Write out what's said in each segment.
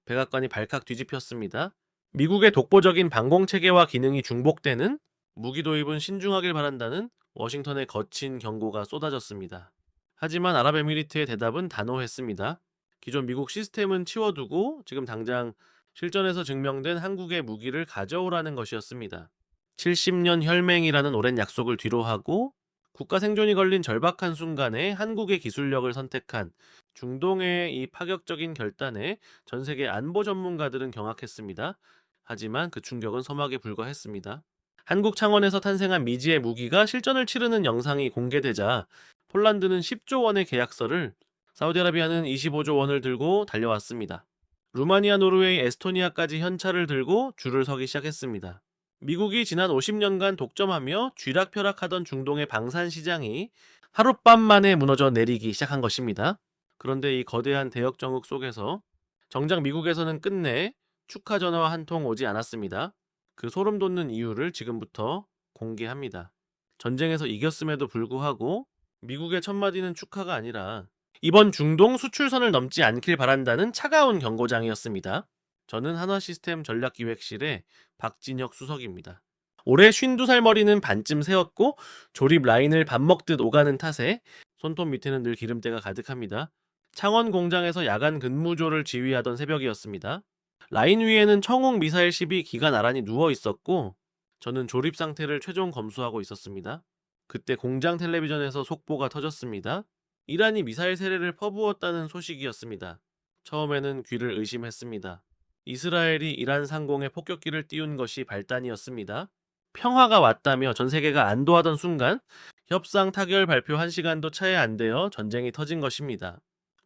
백악관이 발칵 뒤집혔습니다. 미국의 독보적인 방공체계와 기능이 중복되는 무기 도입은 신중하길 바란다는 워싱턴의 거친 경고가 쏟아졌습니다. 하지만 아랍에미리트의 대답은 단호했습니다. 기존 미국 시스템은 치워두고 지금 당장 실전에서 증명된 한국의 무기를 가져오라는 것이었습니다. 70년 혈맹이라는 오랜 약속을 뒤로하고 국가 생존이 걸린 절박한 순간에 한국의 기술력을 선택한 중동의 이 파격적인 결단에 전 세계 안보 전문가들은 경악했습니다. 하지만 그 충격은 서막에 불과했습니다. 한국 창원에서 탄생한 미지의 무기가 실전을 치르는 영상이 공개되자 폴란드는 10조 원의 계약서를, 사우디아라비아는 25조 원을 들고 달려왔습니다. 루마니아, 노르웨이, 에스토니아까지 현찰을 들고 줄을 서기 시작했습니다. 미국이 지난 50년간 독점하며 쥐락펴락하던 중동의 방산 시장이 하룻밤 만에 무너져 내리기 시작한 것입니다. 그런데 이 거대한 대역 정국 속에서 정작 미국에서는 끝내 축하 전화 한 통 오지 않았습니다. 그 소름 돋는 이유를 지금부터 공개합니다. 전쟁에서 이겼음에도 불구하고 미국의 첫마디는 축하가 아니라 이번 중동 수출선을 넘지 않길 바란다는 차가운 경고장이었습니다. 저는 한화시스템 전략기획실의 박진혁 수석입니다. 올해 52살 머리는 반쯤 세웠고 조립 라인을 밥 먹듯 오가는 탓에 손톱 밑에는 늘 기름때가 가득합니다. 창원 공장에서 야간 근무조를 지휘하던 새벽이었습니다. 라인 위에는 청웅 미사일 10이 기가 나란히 누워 있었고 저는 조립 상태를 최종 검수하고 있었습니다. 그때 공장 텔레비전에서 속보가 터졌습니다. 이란이 미사일 세례를 퍼부었다는 소식이었습니다. 처음에는 귀를 의심했습니다. 이스라엘이 이란 상공에 폭격기를 띄운 것이 발단이었습니다. 평화가 왔다며 전 세계가 안도하던 순간 협상 타결 발표 1시간도 차에 안 되어 전쟁이 터진 것입니다.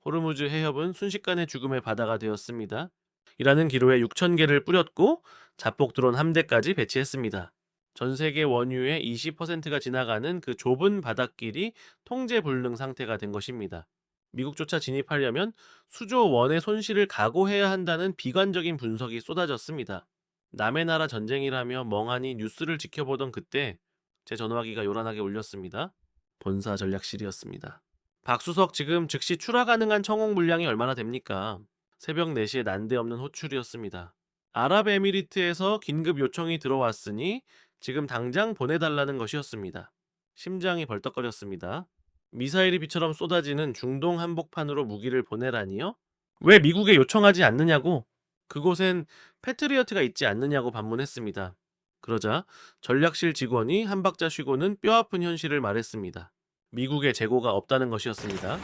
호르무즈 해협은 순식간에 죽음의 바다가 되었습니다. 이라는 기로에 6,000개를 뿌렸고 자폭 드론 함대까지 배치했습니다. 전 세계 원유의 20%가 지나가는 그 좁은 바닷길이 통제 불능 상태가 된 것입니다. 미국조차 진입하려면 수조 원의 손실을 각오해야 한다는 비관적인 분석이 쏟아졌습니다. 남의 나라 전쟁이라며 멍하니 뉴스를 지켜보던 그때 제 전화기가 요란하게 울렸습니다. 본사 전략실이었습니다. 박수석, 지금 즉시 출하 가능한 청홍 물량이 얼마나 됩니까? 새벽 4시에 난데없는 호출이었습니다. 아랍에미리트에서 긴급 요청이 들어왔으니 지금 당장 보내달라는 것이었습니다. 심장이 벌떡거렸습니다. 미사일이 비처럼 쏟아지는 중동 한복판으로 무기를 보내라니요? 왜 미국에 요청하지 않느냐고? 그곳엔 패트리어트가 있지 않느냐고 반문했습니다. 그러자 전략실 직원이 한 박자 쉬고는 뼈아픈 현실을 말했습니다. 미국에 재고가 없다는 것이었습니다.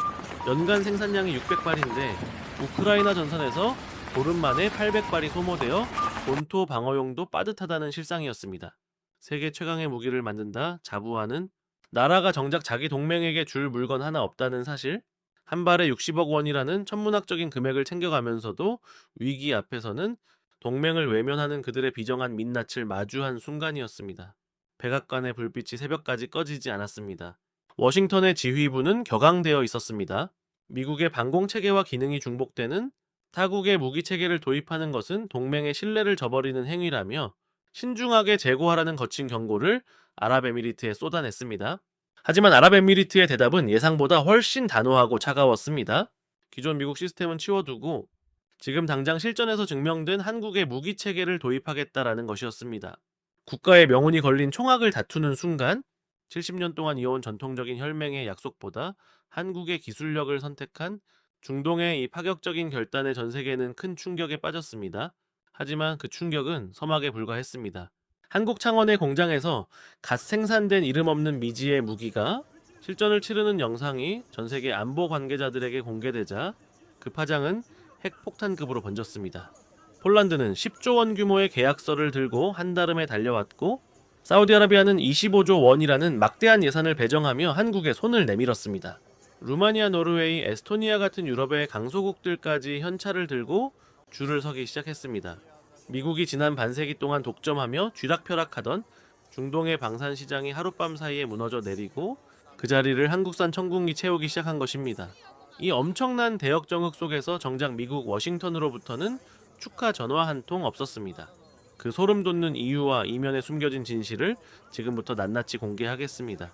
연간 생산량이 600발인데 우크라이나 전선에서 보름 만에 800발이 소모되어 본토 방어용도 빠듯하다는 실상이었습니다. 세계 최강의 무기를 만든다 자부하는 나라가 정작 자기 동맹에게 줄 물건 하나 없다는 사실, 한 발에 60억 원이라는 천문학적인 금액을 챙겨가면서도 위기 앞에서는 동맹을 외면하는 그들의 비정한 민낯을 마주한 순간이었습니다. 백악관의 불빛이 새벽까지 꺼지지 않았습니다. 워싱턴의 지휘부는 격앙되어 있었습니다. 미국의 방공체계와 기능이 중복되는 타국의 무기체계를 도입하는 것은 동맹의 신뢰를 저버리는 행위라며 신중하게 재고하라는 거친 경고를 아랍에미리트에 쏟아냈습니다. 하지만 아랍에미리트의 대답은 예상보다 훨씬 단호하고 차가웠습니다. 기존 미국 시스템은 치워두고 지금 당장 실전에서 증명된 한국의 무기체계를 도입하겠다라는 것이었습니다. 국가의 명운이 걸린 총악을 다투는 순간 70년 동안 이어온 전통적인 혈맹의 약속보다 한국의 기술력을 선택한 중동의 이 파격적인 결단에 전 세계는 큰 충격에 빠졌습니다. 하지만 그 충격은 서막에 불과했습니다. 한국 창원의 공장에서 갓 생산된 이름 없는 미지의 무기가 실전을 치르는 영상이 전 세계 안보 관계자들에게 공개되자 그 파장은 핵폭탄급으로 번졌습니다. 폴란드는 10조 원 규모의 계약서를 들고 한달음에 달려왔고 사우디아라비아는 25조 원이라는 막대한 예산을 배정하며 한국에 손을 내밀었습니다. 루마니아, 노르웨이, 에스토니아 같은 유럽의 강소국들까지 현찰을 들고 줄을 서기 시작했습니다. 미국이 지난 반세기 동안 독점하며 쥐락펴락하던 중동의 방산 시장이 하룻밤 사이에 무너져 내리고 그 자리를 한국산 천궁이 채우기 시작한 것입니다. 이 엄청난 대역 정흑 속에서 정작 미국 워싱턴으로부터는 축하 전화 한 통 없었습니다. 그 소름 돋는 이유와 이면에 숨겨진 진실을 지금부터 낱낱이 공개하겠습니다.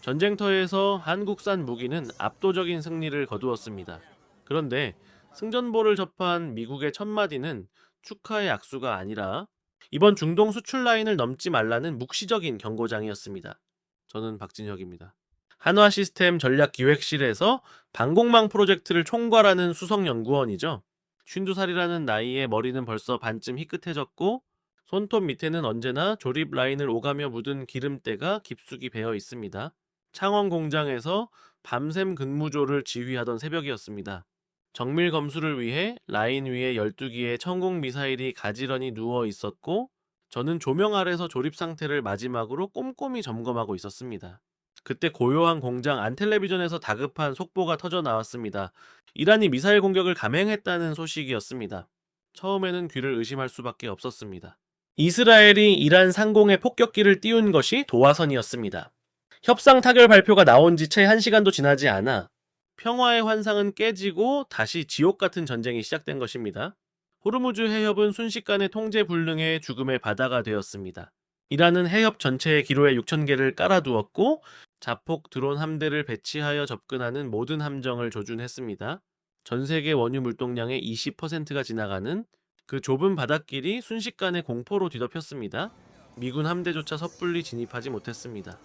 전쟁터에서 한국산 무기는 압도적인 승리를 거두었습니다. 그런데 승전보를 접한 미국의 첫마디는 축하의 악수가 아니라 이번 중동 수출 라인을 넘지 말라는 묵시적인 경고장이었습니다. 저는 박진혁입니다. 한화 시스템 전략기획실에서 방공망 프로젝트를 총괄하는 수석연구원이죠. 52살이라는 나이에 머리는 벌써 반쯤 희끗해졌고 손톱 밑에는 언제나 조립 라인을 오가며 묻은 기름때가 깊숙이 배어 있습니다. 창원 공장에서 밤샘 근무조를 지휘하던 새벽이었습니다. 정밀 검수를 위해 라인 위에 12기의 천공 미사일이 가지런히 누워 있었고 저는 조명 아래서 조립 상태를 마지막으로 꼼꼼히 점검하고 있었습니다. 그때 고요한 공장 안 텔레비전에서 다급한 속보가 터져 나왔습니다. 이란이 미사일 공격을 감행했다는 소식이었습니다. 처음에는 귀를 의심할 수밖에 없었습니다. 이스라엘이 이란 상공에 폭격기를 띄운 것이 도화선이었습니다. 협상 타결 발표가 나온 지 채 1시간도 지나지 않아 평화의 환상은 깨지고 다시 지옥 같은 전쟁이 시작된 것입니다. 호르무즈 해협은 순식간에 통제 불능의 죽음의 바다가 되었습니다. 이란은 해협 전체에 기로에 6,000개를 깔아두었고 자폭 드론 함대를 배치하여 접근하는 모든 함정을 조준했습니다. 전 세계 원유 물동량의 20%가 지나가는 그 좁은 바닷길이 순식간에 공포로 뒤덮였습니다. 미군 함대조차 섣불리 진입하지 못했습니다.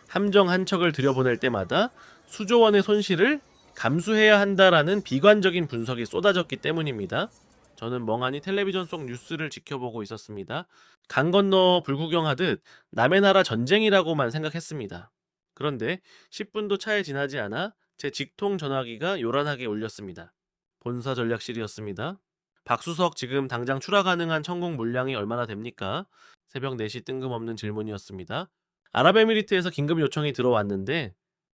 함정 한 척을 들여보낼 때마다 수조원의 손실을 감수해야 한다라는 비관적인 분석이 쏟아졌기 때문입니다. 저는 멍하니 텔레비전 속 뉴스를 지켜보고 있었습니다. 강 건너 불구경하듯 남의 나라 전쟁이라고만 생각했습니다. 그런데 10분도 차에 지나지 않아 제 직통 전화기가 요란하게 울렸습니다. 본사 전략실이었습니다. 박수석, 지금 당장 출하 가능한 천공 물량이 얼마나 됩니까? 새벽 4시 뜬금없는 질문이었습니다. 아랍에미리트에서 긴급 요청이 들어왔는데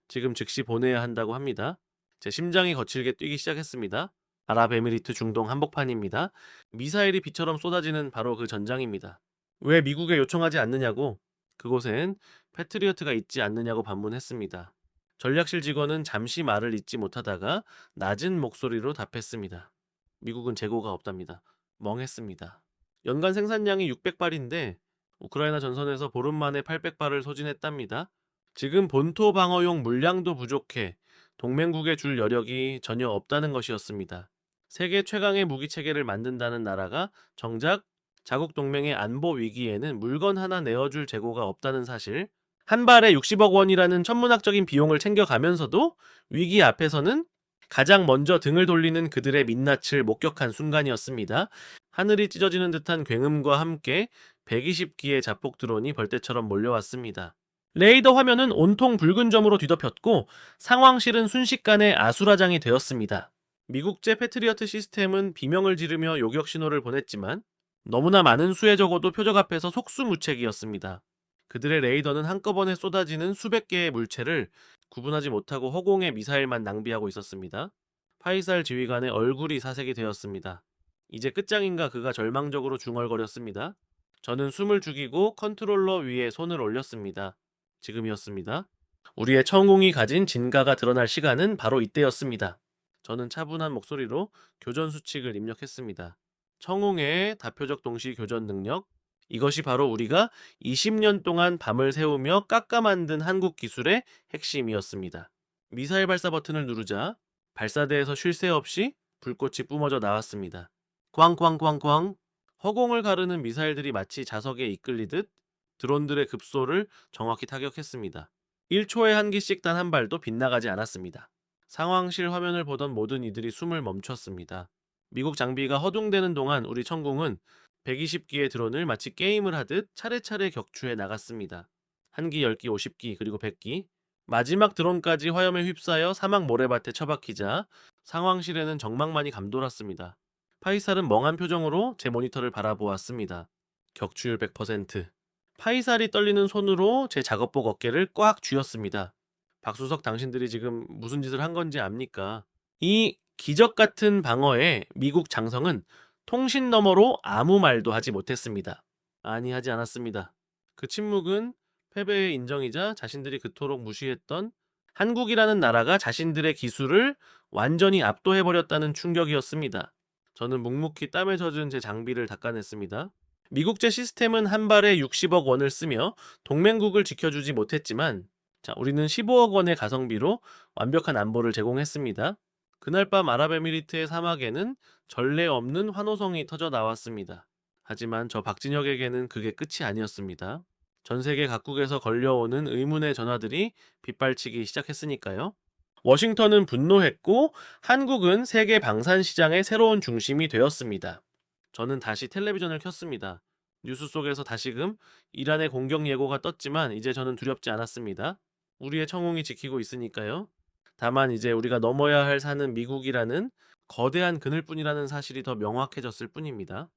지금 즉시 보내야 한다고 합니다. 제 심장이 거칠게 뛰기 시작했습니다. 아랍에미리트 중동 한복판입니다. 미사일이 비처럼 쏟아지는 바로 그 전장입니다. 왜 미국에 요청하지 않느냐고, 그곳엔 패트리어트가 있지 않느냐고 반문했습니다. 전략실 직원은 잠시 말을 잇지 못하다가 낮은 목소리로 답했습니다. 미국은 재고가 없답니다. 멍했습니다. 연간 생산량이 600발인데 우크라이나 전선에서 보름 만에 800발을 소진했답니다. 지금 본토 방어용 물량도 부족해 동맹국에 줄 여력이 전혀 없다는 것이었습니다. 세계 최강의 무기 체계를 만든다는 나라가 정작 자국 동맹의 안보 위기에는 물건 하나 내어줄 재고가 없다는 사실, 한 발에 60억 원이라는 천문학적인 비용을 챙겨가면서도 위기 앞에서는 가장 먼저 등을 돌리는 그들의 민낯을 목격한 순간이었습니다. 하늘이 찢어지는 듯한 굉음과 함께 120기의 자폭 드론이 벌떼처럼 몰려왔습니다. 레이더 화면은 온통 붉은 점으로 뒤덮였고 상황실은 순식간에 아수라장이 되었습니다. 미국제 패트리어트 시스템은 비명을 지르며 요격 신호를 보냈지만 너무나 많은 수에 적어도 표적 앞에서 속수무책이었습니다. 그들의 레이더는 한꺼번에 쏟아지는 수백 개의 물체를 구분하지 못하고 허공에 미사일만 낭비하고 있었습니다. 파이살 지휘관의 얼굴이 사색이 되었습니다. 이제 끝장인가 그가 절망적으로 중얼거렸습니다. 저는 숨을 죽이고 컨트롤러 위에 손을 올렸습니다. 지금이었습니다. 우리의 천공이 가진 진가가 드러날 시간은 바로 이때였습니다. 저는 차분한 목소리로 교전 수칙을 입력했습니다. 청홍의 다표적 동시 교전 능력, 이것이 바로 우리가 20년 동안 밤을 새우며 깎아 만든 한국 기술의 핵심이었습니다. 미사일 발사 버튼을 누르자 발사대에서 쉴 새 없이 불꽃이 뿜어져 나왔습니다. 꽝꽝꽝꽝. 허공을 가르는 미사일들이 마치 자석에 이끌리듯 드론들의 급소를 정확히 타격했습니다. 1초에 한 기씩 단 한 발도 빗나가지 않았습니다. 상황실 화면을 보던 모든 이들이 숨을 멈췄습니다. 미국 장비가 허둥대는 동안 우리 천공은 120기의 드론을 마치 게임을 하듯 차례차례 격추해 나갔습니다. 1기, 10기, 50기, 그리고 100기. 마지막 드론까지 화염에 휩싸여 사막 모래밭에 처박히자 상황실에는 정막만이 감돌았습니다. 파이살은 멍한 표정으로 제 모니터를 바라보았습니다. 격추율 100%. 파이살이 떨리는 손으로 제 작업복 어깨를 꽉 쥐었습니다. 박수석, 당신들이 지금 무슨 짓을 한 건지 압니까? 이 기적 같은 방어에 미국 장성은 통신 너머로 아무 말도 하지 못했습니다. 아니, 하지 않았습니다. 그 침묵은 패배의 인정이자 자신들이 그토록 무시했던 한국이라는 나라가 자신들의 기술을 완전히 압도해버렸다는 충격이었습니다. 저는 묵묵히 땀에 젖은 제 장비를 닦아냈습니다. 미국제 시스템은 한 발에 60억 원을 쓰며 동맹국을 지켜주지 못했지만 우리는 15억 원의 가성비로 완벽한 안보를 제공했습니다. 그날 밤 아랍에미리트의 사막에는 전례 없는 환호성이 터져 나왔습니다. 하지만 저 박진혁에게는 그게 끝이 아니었습니다. 전 세계 각국에서 걸려오는 의문의 전화들이 빗발치기 시작했으니까요. 워싱턴은 분노했고 한국은 세계 방산 시장의 새로운 중심이 되었습니다. 저는 다시 텔레비전을 켰습니다. 뉴스 속에서 다시금 이란의 공격 예고가 떴지만 이제 저는 두렵지 않았습니다. 우리의 청웅이 지키고 있으니까요. 다만 이제 우리가 넘어야 할 산은 미국이라는 거대한 그늘뿐이라는 사실이 더 명확해졌을 뿐입니다.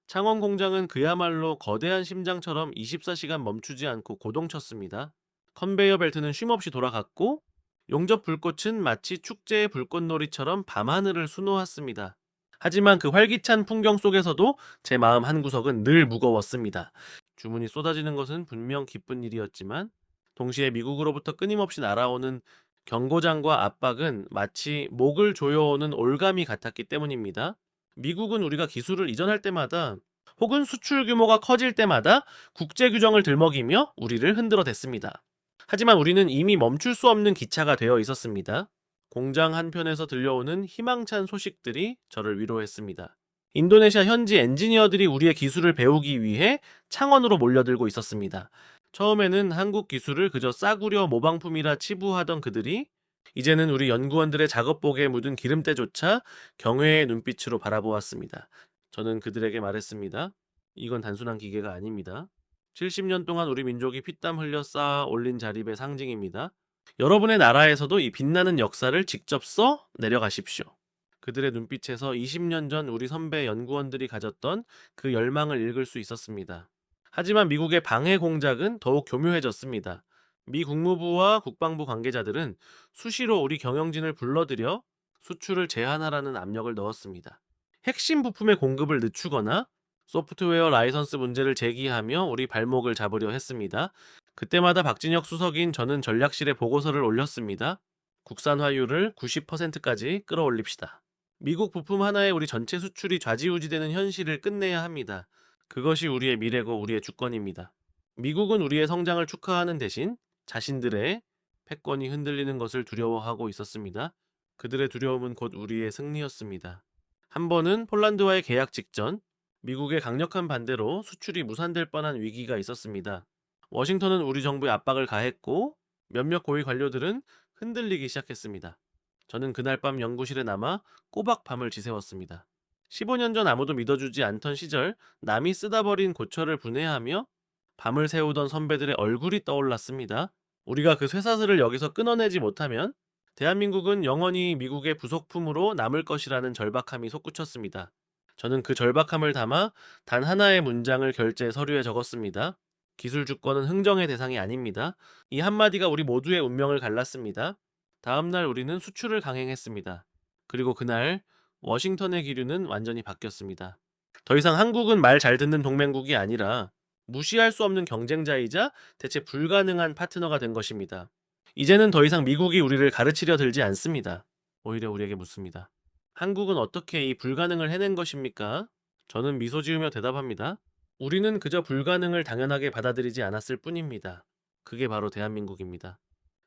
창원 공장은 그야말로 거대한 심장처럼 24시간 멈추지 않고 고동쳤습니다. 컨베이어 벨트는 쉼없이 돌아갔고 용접 불꽃은 마치 축제의 불꽃놀이처럼 밤하늘을 수놓았습니다. 하지만 그 활기찬 풍경 속에서도 제 마음 한구석은 늘 무거웠습니다. 주문이 쏟아지는 것은 분명 기쁜 일이었지만 동시에 미국으로부터 끊임없이 날아오는 경고장과 압박은 마치 목을 조여오는 올가미 같았기 때문입니다. 미국은 우리가 기술을 이전할 때마다 혹은 수출 규모가 커질 때마다 국제 규정을 들먹이며 우리를 흔들어댔습니다. 하지만 우리는 이미 멈출 수 없는 기차가 되어 있었습니다. 공장 한편에서 들려오는 희망찬 소식들이 저를 위로했습니다. 인도네시아 현지 엔지니어들이 우리의 기술을 배우기 위해 창원으로 몰려들고 있었습니다. 처음에는 한국 기술을 그저 싸구려 모방품이라 치부하던 그들이 이제는 우리 연구원들의 작업복에 묻은 기름때조차 경외의 눈빛으로 바라보았습니다. 저는 그들에게 말했습니다. 이건 단순한 기계가 아닙니다. 70년 동안 우리 민족이 피땀 흘려 쌓아 올린 자립의 상징입니다. 여러분의 나라에서도 이 빛나는 역사를 직접 써 내려가십시오. 그들의 눈빛에서 20년 전 우리 선배 연구원들이 가졌던 그 열망을 읽을 수 있었습니다. 하지만 미국의 방해 공작은 더욱 교묘해졌습니다. 미 국무부와 국방부 관계자들은 수시로 우리 경영진을 불러들여 수출을 제한하라는 압력을 넣었습니다. 핵심 부품의 공급을 늦추거나 소프트웨어 라이선스 문제를 제기하며 우리 발목을 잡으려 했습니다. 그때마다 박진혁 수석인 저는 전략실에 보고서를 올렸습니다. 국산화율을 90%까지 끌어올립시다. 미국 부품 하나에 우리 전체 수출이 좌지우지되는 현실을 끝내야 합니다. 그것이 우리의 미래고 우리의 주권입니다. 미국은 우리의 성장을 축하하는 대신 자신들의 패권이 흔들리는 것을 두려워하고 있었습니다. 그들의 두려움은 곧 우리의 승리였습니다. 한 번은 폴란드와의 계약 직전 미국의 강력한 반대로 수출이 무산될 뻔한 위기가 있었습니다. 워싱턴은 우리 정부에 압박을 가했고 몇몇 고위 관료들은 흔들리기 시작했습니다. 저는 그날 밤 연구실에 남아 꼬박 밤을 지새웠습니다. 15년 전 아무도 믿어주지 않던 시절 남이 쓰다 버린 고철을 분해하며 밤을 새우던 선배들의 얼굴이 떠올랐습니다. 우리가 그 쇠사슬을 여기서 끊어내지 못하면 대한민국은 영원히 미국의 부속품으로 남을 것이라는 절박함이 솟구쳤습니다. 저는 그 절박함을 담아 단 하나의 문장을 결제 서류에 적었습니다. 기술 주권은 흥정의 대상이 아닙니다. 이 한마디가 우리 모두의 운명을 갈랐습니다. 다음 날 우리는 수출을 강행했습니다. 그리고 그날 워싱턴의 기류는 완전히 바뀌었습니다. 더 이상 한국은 말 잘 듣는 동맹국이 아니라 무시할 수 없는 경쟁자이자 대체 불가능한 파트너가 된 것입니다. 이제는 더 이상 미국이 우리를 가르치려 들지 않습니다. 오히려 우리에게 묻습니다. 한국은 어떻게 이 불가능을 해낸 것입니까? 저는 미소 지으며 대답합니다. 우리는 그저 불가능을 당연하게 받아들이지 않았을 뿐입니다. 그게 바로 대한민국입니다.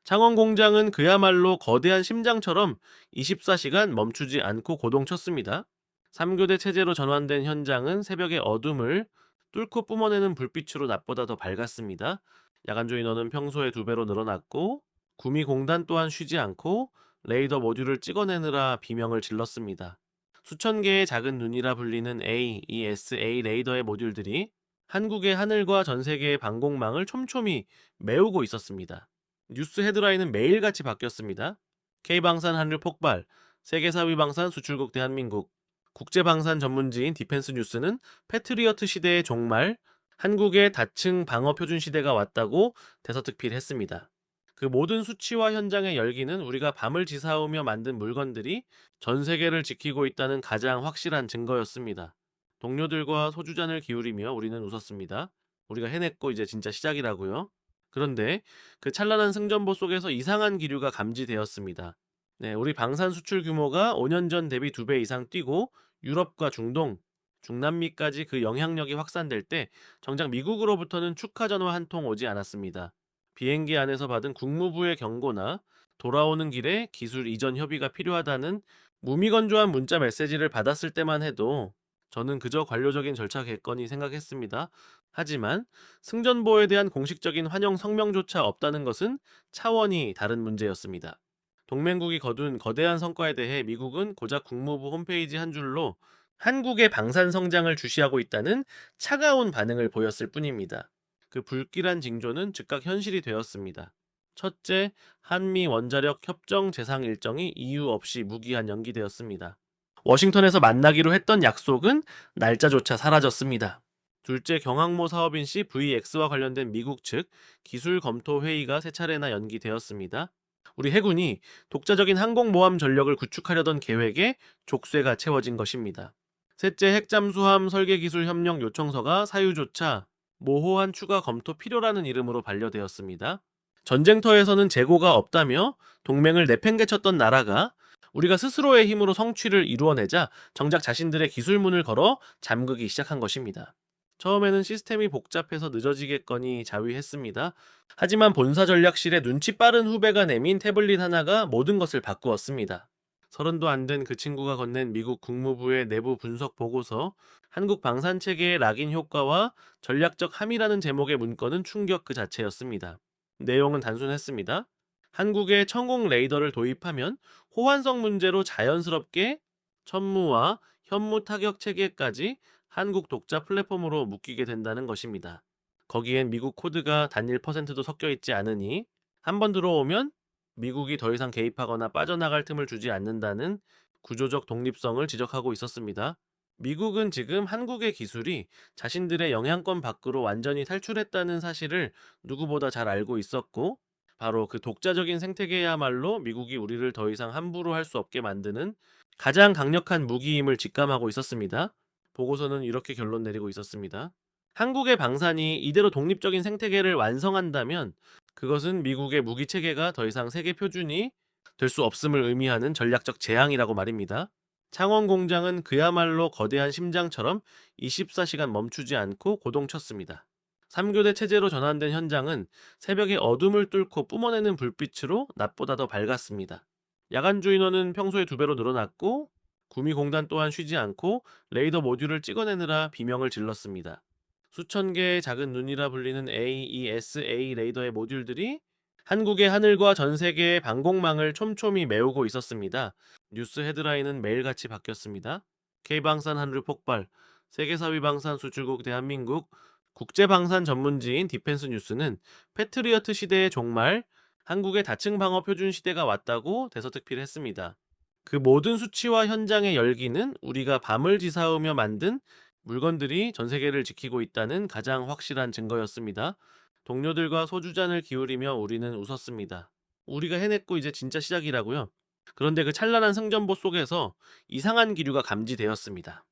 창원 공장은 그야말로 거대한 심장처럼 24시간 멈추지 않고 고동쳤습니다. 3교대 체제로 전환된 현장은 새벽의 어둠을 뚫고 뿜어내는 불빛으로 낮보다 더 밝았습니다. 야간조 인원은 평소의 2배로 늘어났고 구미 공단 또한 쉬지 않고 레이더 모듈을 찍어내느라 비명을 질렀습니다. 수천 개의 작은 눈이라 불리는 AESA 레이더의 모듈들이 한국의 하늘과 전 세계의 방공망을 촘촘히 메우고 있었습니다. 뉴스 헤드라인은 매일같이 바뀌었습니다. K방산 한류 폭발, 세계 4위 방산 수출국 대한민국, 국제방산 전문지인 디펜스 뉴스는 패트리어트 시대의 종말, 한국의 다층 방어 표준 시대가 왔다고 대서특필했습니다. 그 모든 수치와 현장의 열기는 우리가 밤을 지사오며 만든 물건들이 전 세계를 지키고 있다는 가장 확실한 증거였습니다. 동료들과 소주잔을 기울이며 우리는 웃었습니다. 우리가 해냈고 이제 진짜 시작이라고요. 그런데 그 찬란한 승전보 속에서 이상한 기류가 감지되었습니다. 네, 우리 방산 수출 규모가 5년 전 대비 2배 이상 뛰고 유럽과 중동, 중남미까지 그 영향력이 확산될 때 정작 미국으로부터는 축하 전화 한 통 오지 않았습니다. 비행기 안에서 받은 국무부의 경고나 돌아오는 길에 기술 이전 협의가 필요하다는 무미건조한 문자 메시지를 받았을 때만 해도 저는 그저 관료적인 절차겠거니 생각했습니다. 하지만 승전보에 대한 공식적인 환영 성명조차 없다는 것은 차원이 다른 문제였습니다. 동맹국이 거둔 거대한 성과에 대해 미국은 고작 국무부 홈페이지 한 줄로 한국의 방산 성장을 주시하고 있다는 차가운 반응을 보였을 뿐입니다. 그 불길한 징조는 즉각 현실이 되었습니다. 첫째, 한미 원자력 협정 재상 일정이 이유 없이 무기한 연기되었습니다. 워싱턴에서 만나기로 했던 약속은 날짜조차 사라졌습니다. 둘째, 경항모 사업인 시 VX와 관련된 미국 측 기술 검토 회의가 세 차례나 연기되었습니다. 우리 해군이 독자적인 항공모함 전력을 구축하려던 계획에 족쇄가 채워진 것입니다. 셋째, 핵잠수함 설계기술 협력 요청서가 사유조차 모호한 추가 검토 필요라는 이름으로 반려되었습니다. 전쟁터에서는 재고가 없다며 동맹을 내팽개쳤던 나라가 우리가 스스로의 힘으로 성취를 이루어내자 정작 자신들의 기술문을 걸어 잠그기 시작한 것입니다. 처음에는 시스템이 복잡해서 늦어지겠거니 자위했습니다. 하지만 본사 전략실에 눈치 빠른 후배가 내민 태블릿 하나가 모든 것을 바꾸었습니다. 서른도 안 된 그 친구가 건넨 미국 국무부의 내부 분석 보고서, 한국 방산 체계의 락인 효과와 전략적 함이라는 제목의 문건은 충격 그 자체였습니다. 내용은 단순했습니다. 한국에 천공 레이더를 도입하면 호환성 문제로 자연스럽게 천무와 현무 타격 체계까지 한국 독자 플랫폼으로 묶이게 된다는 것입니다. 거기엔 미국 코드가 단 1%도 섞여 있지 않으니 한번 들어오면 미국이 더 이상 개입하거나 빠져나갈 틈을 주지 않는다는 구조적 독립성을 지적하고 있었습니다. 미국은 지금 한국의 기술이 자신들의 영향권 밖으로 완전히 탈출했다는 사실을 누구보다 잘 알고 있었고, 바로 그 독자적인 생태계야말로 미국이 우리를 더 이상 함부로 할 수 없게 만드는 가장 강력한 무기임을 직감하고 있었습니다. 보고서는 이렇게 결론 내리고 있었습니다. 한국의 방산이 이대로 독립적인 생태계를 완성한다면 그것은 미국의 무기 체계가 더 이상 세계 표준이 될 수 없음을 의미하는 전략적 재앙이라고 말입니다. 창원 공장은 그야말로 거대한 심장처럼 24시간 멈추지 않고 고동쳤습니다. 3교대 체제로 전환된 현장은 새벽의 어둠을 뚫고 뿜어내는 불빛으로 낮보다 더 밝았습니다. 야간주 인원은 평소의 2배로 늘어났고, 구미공단 또한 쉬지 않고 레이더 모듈을 찍어내느라 비명을 질렀습니다. 수천 개의 작은 눈이라 불리는 AESA 레이더의 모듈들이 한국의 하늘과 전 세계의 방공망을 촘촘히 메우고 있었습니다. 뉴스 헤드라인은 매일같이 바뀌었습니다. K방산 하늘 폭발, 세계 4위 방산 수출국 대한민국, 국제방산 전문지인 디펜스 뉴스는 패트리어트 시대의 종말, 한국의 다층 방어 표준 시대가 왔다고 대서특필 했습니다. 그 모든 수치와 현장의 열기는 우리가 밤을 지사으며 만든 물건들이 전 세계를 지키고 있다는 가장 확실한 증거였습니다. 동료들과 소주잔을 기울이며 우리는 웃었습니다. 우리가 해냈고 이제 진짜 시작이라고요. 그런데 그 찬란한 승전보 속에서 이상한 기류가 감지되었습니다.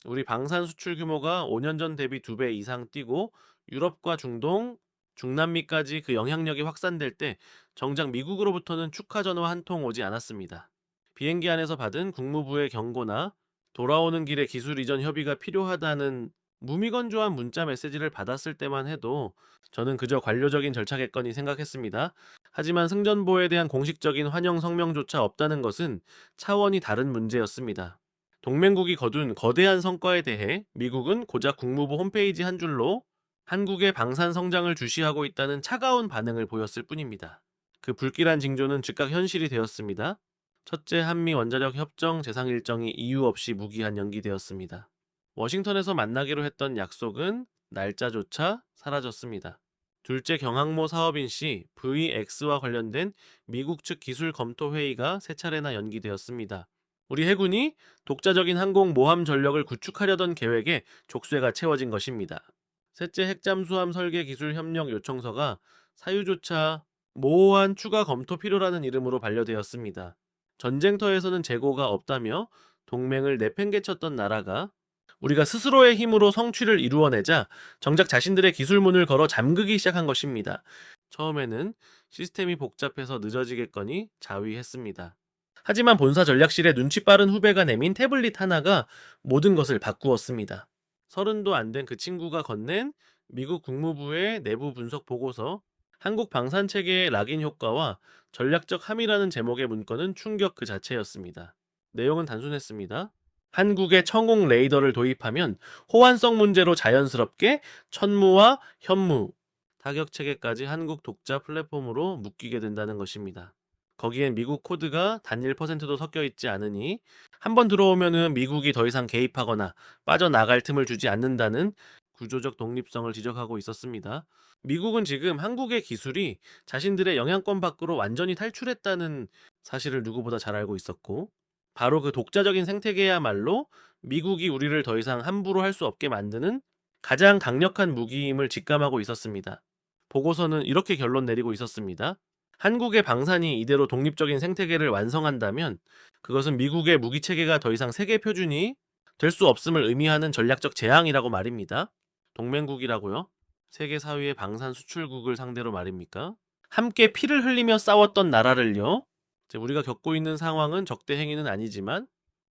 우리 방산 수출 규모가 5년 전 대비 2배 이상 뛰고 유럽과 중동, 중남미까지 그 영향력이 확산될 때 정작 미국으로부터는 축하 전화 한 통 오지 않았습니다. 비행기 안에서 받은 국무부의 경고나 돌아오는 길에 기술 이전 협의가 필요하다는 무미건조한 문자 메시지를 받았을 때만 해도 저는 그저 관료적인 절차겠거니 생각했습니다. 하지만 승전보에 대한 공식적인 환영 성명조차 없다는 것은 차원이 다른 문제였습니다. 동맹국이 거둔 거대한 성과에 대해 미국은 고작 국무부 홈페이지 한 줄로 한국의 방산 성장을 주시하고 있다는 차가운 반응을 보였을 뿐입니다. 그 불길한 징조는 즉각 현실이 되었습니다. 첫째, 한미 원자력 협정 재상 일정이 이유 없이 무기한 연기되었습니다. 워싱턴에서 만나기로 했던 약속은 날짜조차 사라졌습니다. 둘째, 경항모 사업인 시 VX와 관련된 미국 측 기술 검토 회의가 세 차례나 연기되었습니다. 우리 해군이 독자적인 항공모함 전력을 구축하려던 계획에 족쇄가 채워진 것입니다. 셋째, 핵잠수함 설계 기술 협력 요청서가 사유조차 모호한 추가 검토 필요라는 이름으로 반려되었습니다. 전쟁터에서는 재고가 없다며 동맹을 내팽개쳤던 나라가 우리가 스스로의 힘으로 성취를 이루어내자 정작 자신들의 기술문을 걸어 잠그기 시작한 것입니다. 처음에는 시스템이 복잡해서 늦어지겠거니 자위했습니다. 하지만 본사 전략실에 눈치 빠른 후배가 내민 태블릿 하나가 모든 것을 바꾸었습니다. 서른도 안 된 그 친구가 건넨 미국 국무부의 내부 분석 보고서, 한국 방산 체계의 락인 효과와 전략적 함이라는 제목의 문건은 충격 그 자체였습니다. 내용은 단순했습니다. 한국에 청웅 레이더를 도입하면 호환성 문제로 자연스럽게 천무와 현무, 타격 체계까지 한국 독자 플랫폼으로 묶이게 된다는 것입니다. 거기엔 미국 코드가 단 1%도 섞여 있지 않으니 한번 들어오면은 미국이 더 이상 개입하거나 빠져나갈 틈을 주지 않는다는 구조적 독립성을 지적하고 있었습니다. 미국은 지금 한국의 기술이 자신들의 영향권 밖으로 완전히 탈출했다는 사실을 누구보다 잘 알고 있었고, 바로 그 독자적인 생태계야말로 미국이 우리를 더 이상 함부로 할 수 없게 만드는 가장 강력한 무기임을 직감하고 있었습니다. 보고서는 이렇게 결론 내리고 있었습니다. 한국의 방산이 이대로 독립적인 생태계를 완성한다면 그것은 미국의 무기 체계가 더 이상 세계 표준이 될 수 없음을 의미하는 전략적 재앙이라고 말입니다. 동맹국이라고요? 세계 4위의 방산 수출국을 상대로 말입니까? 함께 피를 흘리며 싸웠던 나라를요? 우리가 겪고 있는 상황은 적대 행위는 아니지만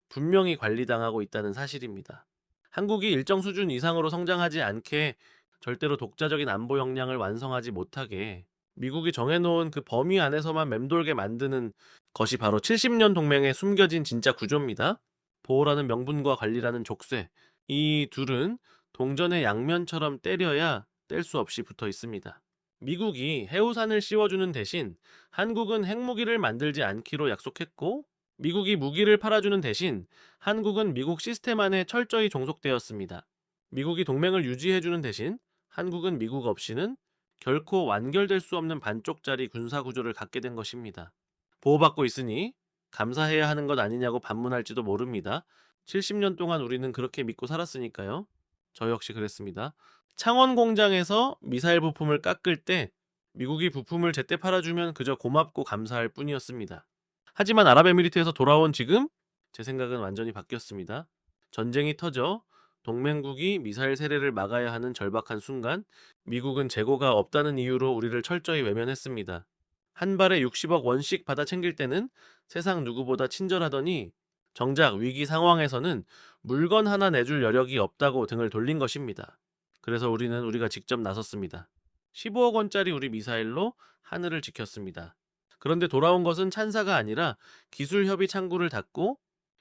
분명히 관리당하고 있다는 사실입니다. 한국이 일정 수준 이상으로 성장하지 않게 절대로 독자적인 안보 역량을 완성하지 못하게 미국이 정해놓은 그 범위 안에서만 맴돌게 만드는 것이 바로 70년 동맹에 숨겨진 진짜 구조입니다. 보호라는 명분과 관리라는 족쇄, 이 둘은 동전의 양면처럼 때려야 뗄 수 없이 붙어 있습니다. 미국이 해우산을 씌워주는 대신 한국은 핵무기를 만들지 않기로 약속했고, 미국이 무기를 팔아주는 대신 한국은 미국 시스템 안에 철저히 종속되었습니다. 미국이 동맹을 유지해주는 대신 한국은 미국 없이는 결코 완결될 수 없는 반쪽짜리 군사구조를 갖게 된 것입니다. 보호받고 있으니 감사해야 하는 것 아니냐고 반문할지도 모릅니다. 70년 동안 우리는 그렇게 믿고 살았으니까요. 저 역시 그랬습니다. 창원 공장에서 미사일 부품을 깎을 때 미국이 부품을 제때 팔아주면 그저 고맙고 감사할 뿐이었습니다. 하지만 아랍에미리트에서 돌아온 지금 제 생각은 완전히 바뀌었습니다. 전쟁이 터져 동맹국이 미사일 세례를 막아야 하는 절박한 순간 미국은 재고가 없다는 이유로 우리를 철저히 외면했습니다. 한 발에 60억 원씩 받아 챙길 때는 세상 누구보다 친절하더니 정작 위기 상황에서는 물건 하나 내줄 여력이 없다고 등을 돌린 것입니다. 그래서 우리는 우리가 직접 나섰습니다. 15억 원짜리 우리 미사일로 하늘을 지켰습니다. 그런데 돌아온 것은 찬사가 아니라 기술협의 창구를 닫고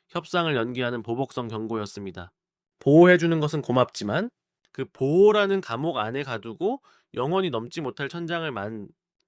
협상을 연기하는 보복성 경고였습니다. 보호해주는 것은 고맙지만 그 보호라는 감옥 안에 가두고 영원히 넘지 못할 천장을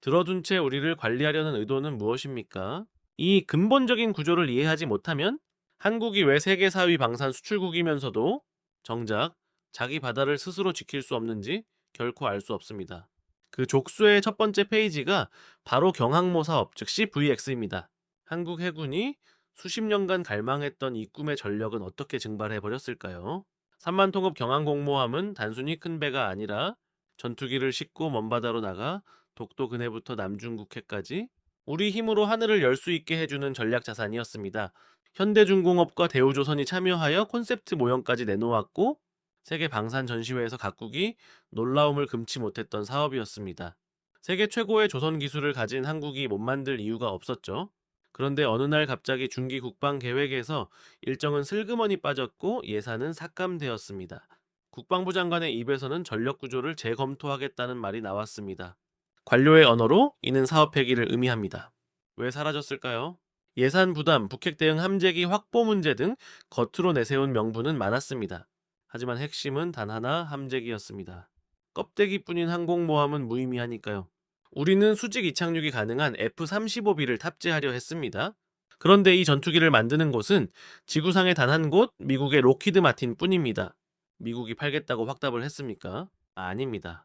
들어둔 채 우리를 관리하려는 의도는 무엇입니까? 이 근본적인 구조를 이해하지 못하면 한국이 왜 세계 4위 방산 수출국이면서도 정작 자기 바다를 스스로 지킬 수 없는지 결코 알 수 없습니다. 그 족수의 첫 번째 페이지가 바로 경항모 사업, 즉 CVX입니다. 한국 해군이 수십 년간 갈망했던 이 꿈의 전력은 어떻게 증발해 버렸을까요? 3만 톤급 경항공모함은 단순히 큰 배가 아니라 전투기를 싣고 먼바다로 나가 독도 근해부터 남중국해까지 우리 힘으로 하늘을 열 수 있게 해주는 전략 자산이었습니다. 현대중공업과 대우조선이 참여하여 콘셉트 모형까지 내놓았고 세계 방산 전시회에서 각국이 놀라움을 금치 못했던 사업이었습니다. 세계 최고의 조선 기술을 가진 한국이 못 만들 이유가 없었죠. 그런데 어느 날 갑자기 중기 국방 계획에서 일정은 슬그머니 빠졌고 예산은 삭감되었습니다. 국방부 장관의 입에서는 전력 구조를 재검토하겠다는 말이 나왔습니다. 관료의 언어로 이는 사업 폐기를 의미합니다. 왜 사라졌을까요? 예산 부담, 북핵 대응 함재기 확보 문제 등 겉으로 내세운 명분은 많았습니다. 하지만 핵심은 단 하나 함재기였습니다. 껍데기뿐인 항공모함은 무의미하니까요. 우리는 수직 이착륙이 가능한 F-35B를 탑재하려 했습니다. 그런데 이 전투기를 만드는 곳은 지구상의 단 한 곳 미국의 로키드 마틴 뿐입니다. 미국이 팔겠다고 확답을 했습니까? 아닙니다.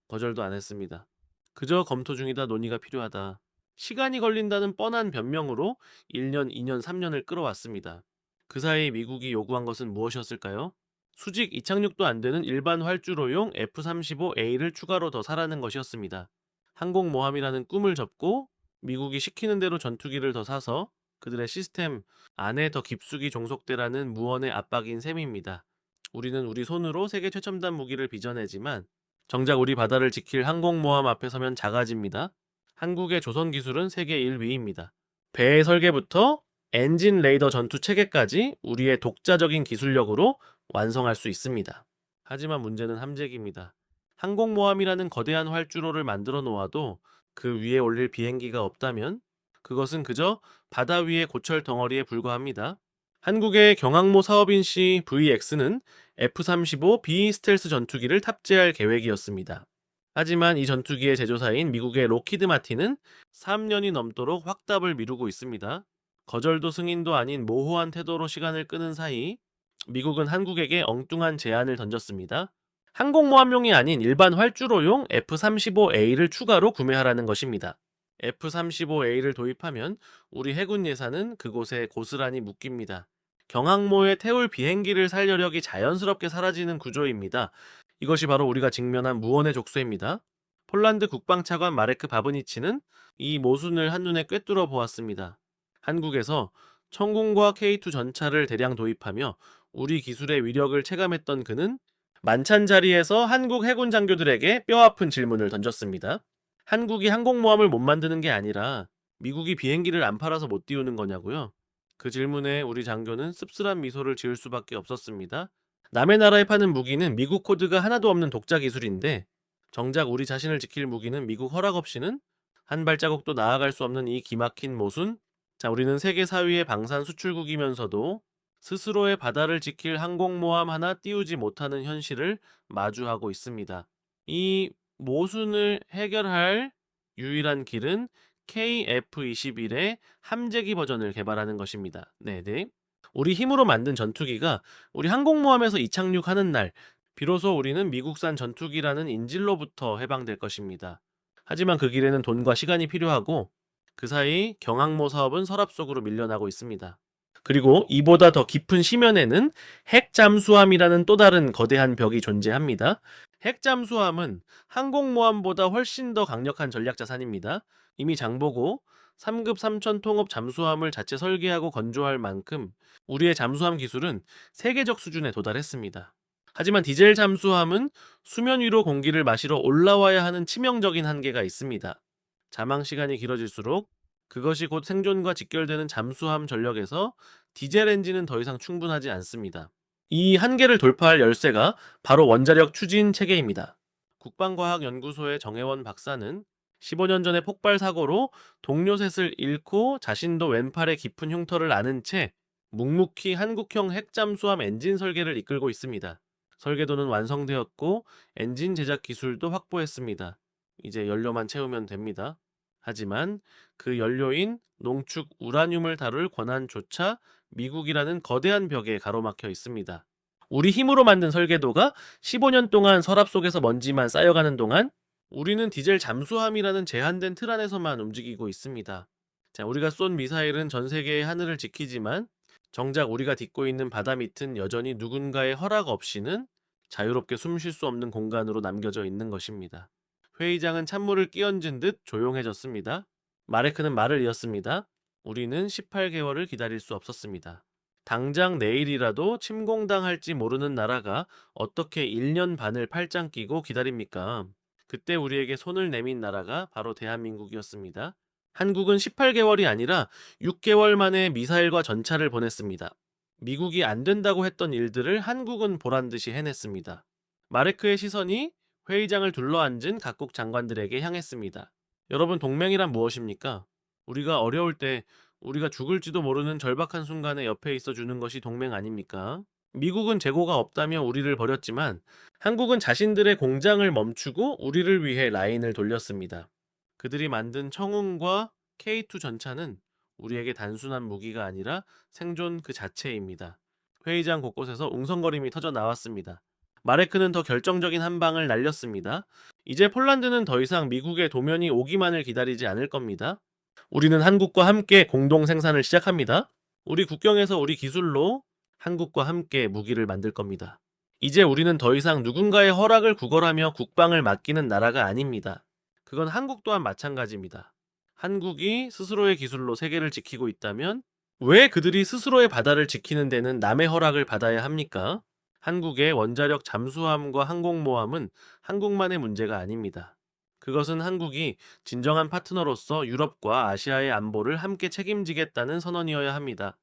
거절도 안 했습니다. 그저 검토 중이다, 논의가 필요하다. 시간이 걸린다는 뻔한 변명으로 1년, 2년, 3년을 끌어왔습니다. 그 사이 미국이 요구한 것은 무엇이었을까요? 수직 이착륙도 안 되는 일반 활주로용 F-35A를 추가로 더 사라는 것이었습니다. 항공모함이라는 꿈을 접고 미국이 시키는 대로 전투기를 더 사서 그들의 시스템 안에 더 깊숙이 종속되라는 무언의 압박인 셈입니다. 우리는 우리 손으로 세계 최첨단 무기를 빚어내지만 정작 우리 바다를 지킬 항공모함 앞에 서면 작아집니다. 한국의 조선 기술은 세계 1위입니다. 배의 설계부터 엔진 레이더 전투 체계까지 우리의 독자적인 기술력으로 완성할 수 있습니다. 하지만 문제는 함재기입니다. 항공모함이라는 거대한 활주로를 만들어 놓아도 그 위에 올릴 비행기가 없다면 그것은 그저 바다 위의 고철 덩어리에 불과합니다. 한국의 경항모 사업인 시 VX는 F-35B 스텔스 전투기를 탑재할 계획이었습니다. 하지만 이 전투기의 제조사인 미국의 로키드 마틴은 3년이 넘도록 확답을 미루고 있습니다. 거절도 승인도 아닌 모호한 태도로 시간을 끄는 사이 미국은 한국에게 엉뚱한 제안을 던졌습니다. 항공모함용이 아닌 일반 활주로용 F-35A를 추가로 구매하라는 것입니다. F-35A를 도입하면 우리 해군 예산은 그곳에 고스란히 묶입니다. 경항모에 태울 비행기를 살 여력이 자연스럽게 사라지는 구조입니다. 이것이 바로 우리가 직면한 무언의 족쇄입니다. 폴란드 국방차관 마레크 바브니치는 이 모순을 한눈에 꿰뚫어 보았습니다. 한국에서 천군과 K2 전차를 대량 도입하며 우리 기술의 위력을 체감했던 그는 만찬 자리에서 한국 해군 장교들에게 뼈아픈 질문을 던졌습니다. 한국이 항공모함을 못 만드는 게 아니라 미국이 비행기를 안 팔아서 못 띄우는 거냐고요? 그 질문에 우리 장교는 씁쓸한 미소를 지을 수밖에 없었습니다. 남의 나라에 파는 무기는 미국 코드가 하나도 없는 독자 기술인데 정작 우리 자신을 지킬 무기는 미국 허락 없이는 한 발자국도 나아갈 수 없는 이 기막힌 모순? 자, 우리는 세계 4위의 방산 수출국이면서도 스스로의 바다를 지킬 항공모함 하나 띄우지 못하는 현실을 마주하고 있습니다. 이 모순을 해결할 유일한 길은 KF-21의 함재기 버전을 개발하는 것입니다. 네네. 우리 힘으로 만든 전투기가 우리 항공모함에서 이착륙하는 날, 비로소 우리는 미국산 전투기라는 인질로부터 해방될 것입니다. 하지만 그 길에는 돈과 시간이 필요하고 그 사이 경항모 사업은 서랍 속으로 밀려나고 있습니다. 그리고 이보다 더 깊은 심연에는 핵잠수함이라는 또 다른 거대한 벽이 존재합니다. 핵잠수함은 항공모함보다 훨씬 더 강력한 전략자산입니다. 이미 장보고 3급 3천 통업 잠수함을 자체 설계하고 건조할 만큼 우리의 잠수함 기술은 세계적 수준에 도달했습니다. 하지만 디젤 잠수함은 수면 위로 공기를 마시러 올라와야 하는 치명적인 한계가 있습니다. 자망 시간이 길어질수록 그것이 곧 생존과 직결되는 잠수함 전력에서 디젤 엔진은 더 이상 충분하지 않습니다. 이 한계를 돌파할 열쇠가 바로 원자력 추진 체계입니다. 국방과학연구소의 정혜원 박사는 15년 전의 폭발 사고로 동료 셋을 잃고 자신도 왼팔에 깊은 흉터를 앓은 채 묵묵히 한국형 핵잠수함 엔진 설계를 이끌고 있습니다. 설계도는 완성되었고 엔진 제작 기술도 확보했습니다. 이제 연료만 채우면 됩니다. 하지만 그 연료인 농축 우라늄을 다룰 권한조차 미국이라는 거대한 벽에 가로막혀 있습니다. 우리 힘으로 만든 설계도가 15년 동안 서랍 속에서 먼지만 쌓여가는 동안 우리는 디젤 잠수함이라는 제한된 틀 안에서만 움직이고 있습니다. 자, 우리가 쏜 미사일은 전 세계의 하늘을 지키지만 정작 우리가 딛고 있는 바다 밑은 여전히 누군가의 허락 없이는 자유롭게 숨 쉴 수 없는 공간으로 남겨져 있는 것입니다. 회의장은 찬물을 끼얹은 듯 조용해졌습니다. 마레크는 말을 이었습니다. 우리는 18개월을 기다릴 수 없었습니다. 당장 내일이라도 침공당할지 모르는 나라가 어떻게 1년 반을 팔짱 끼고 기다립니까? 그때 우리에게 손을 내민 나라가 바로 대한민국이었습니다. 한국은 18개월이 아니라 6개월 만에 미사일과 전차를 보냈습니다. 미국이 안 된다고 했던 일들을 한국은 보란듯이 해냈습니다. 마레크의 시선이 회의장을 둘러앉은 각국 장관들에게 향했습니다. 여러분, 동맹이란 무엇입니까? 우리가 어려울 때 우리가 죽을지도 모르는 절박한 순간에 옆에 있어 주는 것이 동맹 아닙니까? 미국은 재고가 없다며 우리를 버렸지만 한국은 자신들의 공장을 멈추고 우리를 위해 라인을 돌렸습니다. 그들이 만든 청운과 K2 전차는 우리에게 단순한 무기가 아니라 생존 그 자체입니다. 회의장 곳곳에서 웅성거림이 터져 나왔습니다. 마레크는 더 결정적인 한 방을 날렸습니다. 이제 폴란드는 더 이상 미국의 도면이 오기만을 기다리지 않을 겁니다. 우리는 한국과 함께 공동 생산을 시작합니다. 우리 국경에서 우리 기술로 한국과 함께 무기를 만들 겁니다. 이제 우리는 더 이상 누군가의 허락을 구걸하며 국방을 맡기는 나라가 아닙니다. 그건 한국 또한 마찬가지입니다. 한국이 스스로의 기술로 세계를 지키고 있다면 왜 그들이 스스로의 바다를 지키는 데는 남의 허락을 받아야 합니까? 한국의 원자력 잠수함과 항공모함은 한국만의 문제가 아닙니다. 그것은 한국이 진정한 파트너로서 유럽과 아시아의 안보를 함께 책임지겠다는 선언이어야 합니다.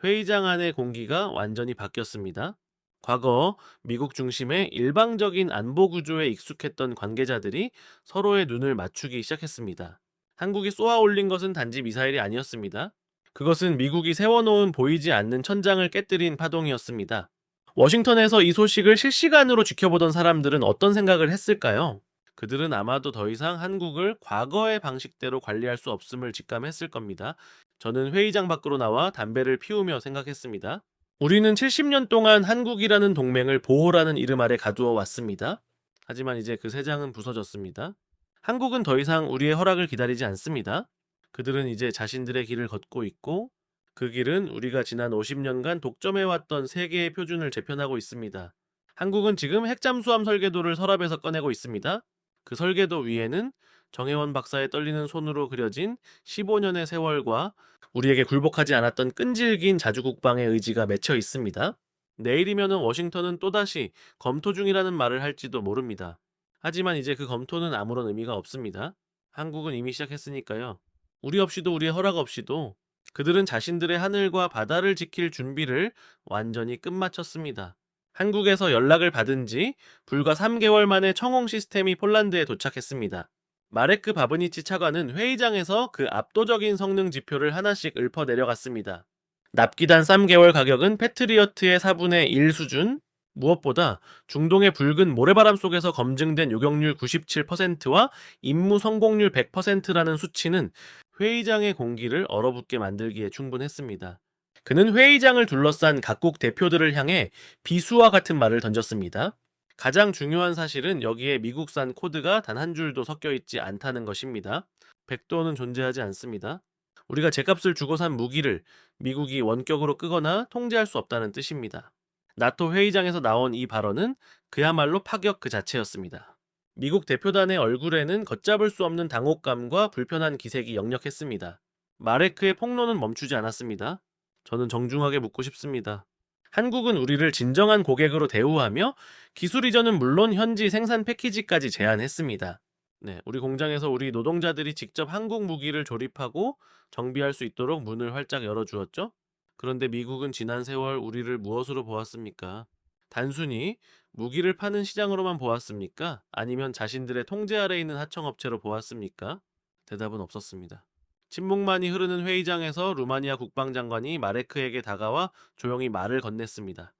회의장 안의 공기가 완전히 바뀌었습니다. 과거 미국 중심의 일방적인 안보 구조에 익숙했던 관계자들이 서로의 눈을 맞추기 시작했습니다. 한국이 쏘아 올린 것은 단지 미사일이 아니었습니다. 그것은 미국이 세워놓은 보이지 않는 천장을 깨뜨린 파동이었습니다. 워싱턴에서 이 소식을 실시간으로 지켜보던 사람들은 어떤 생각을 했을까요? 그들은 아마도 더 이상 한국을 과거의 방식대로 관리할 수 없음을 직감했을 겁니다. 저는 회의장 밖으로 나와 담배를 피우며 생각했습니다. 우리는 70년 동안 한국이라는 동맹을 보호라는 이름 아래 가두어 왔습니다. 하지만 이제 그 새 장은 부서졌습니다. 한국은 더 이상 우리의 허락을 기다리지 않습니다. 그들은 이제 자신들의 길을 걷고 있고 그 길은 우리가 지난 50년간 독점해왔던 세계의 표준을 재편하고 있습니다. 한국은 지금 핵잠수함 설계도를 서랍에서 꺼내고 있습니다. 그 설계도 위에는 정혜원 박사의 떨리는 손으로 그려진 15년의 세월과 우리에게 굴복하지 않았던 끈질긴 자주국방의 의지가 맺혀 있습니다. 내일이면은 워싱턴은 또다시 검토 중이라는 말을 할지도 모릅니다. 하지만 이제 그 검토는 아무런 의미가 없습니다. 한국은 이미 시작했으니까요. 우리 없이도 우리의 허락 없이도 그들은 자신들의 하늘과 바다를 지킬 준비를 완전히 끝마쳤습니다. 한국에서 연락을 받은 지 불과 3개월 만에 청홍 시스템이 폴란드에 도착했습니다. 마레크 바브니치 차관은 회의장에서 그 압도적인 성능 지표를 하나씩 읊어 내려갔습니다. 납기단 3개월 가격은 패트리어트의 4분의 1 수준, 무엇보다 중동의 붉은 모래바람 속에서 검증된 요격률 97%와 임무 성공률 100%라는 수치는 회의장의 공기를 얼어붙게 만들기에 충분했습니다. 그는 회의장을 둘러싼 각국 대표들을 향해 비수와 같은 말을 던졌습니다. 가장 중요한 사실은 여기에 미국산 코드가 단 한 줄도 섞여 있지 않다는 것입니다. 백도어는 존재하지 않습니다. 우리가 제값을 주고 산 무기를 미국이 원격으로 끄거나 통제할 수 없다는 뜻입니다. 나토 회의장에서 나온 이 발언은 그야말로 파격 그 자체였습니다. 미국 대표단의 얼굴에는 걷잡을 수 없는 당혹감과 불편한 기색이 역력했습니다. 마레크의 폭로는 멈추지 않았습니다. 저는 정중하게 묻고 싶습니다. 한국은 우리를 진정한 고객으로 대우하며 기술 이전은 물론 현지 생산 패키지까지 제안했습니다. 네, 우리 공장에서 우리 노동자들이 직접 한국 무기를 조립하고 정비할 수 있도록 문을 활짝 열어주었죠. 그런데 미국은 지난 세월 우리를 무엇으로 보았습니까? 단순히 무기를 파는 시장으로만 보았습니까? 아니면 자신들의 통제 아래 있는 하청업체로 보았습니까? 대답은 없었습니다. 침묵만이 흐르는 회의장에서 루마니아 국방장관이 마레크에게 다가와 조용히 말을 건넸습니다.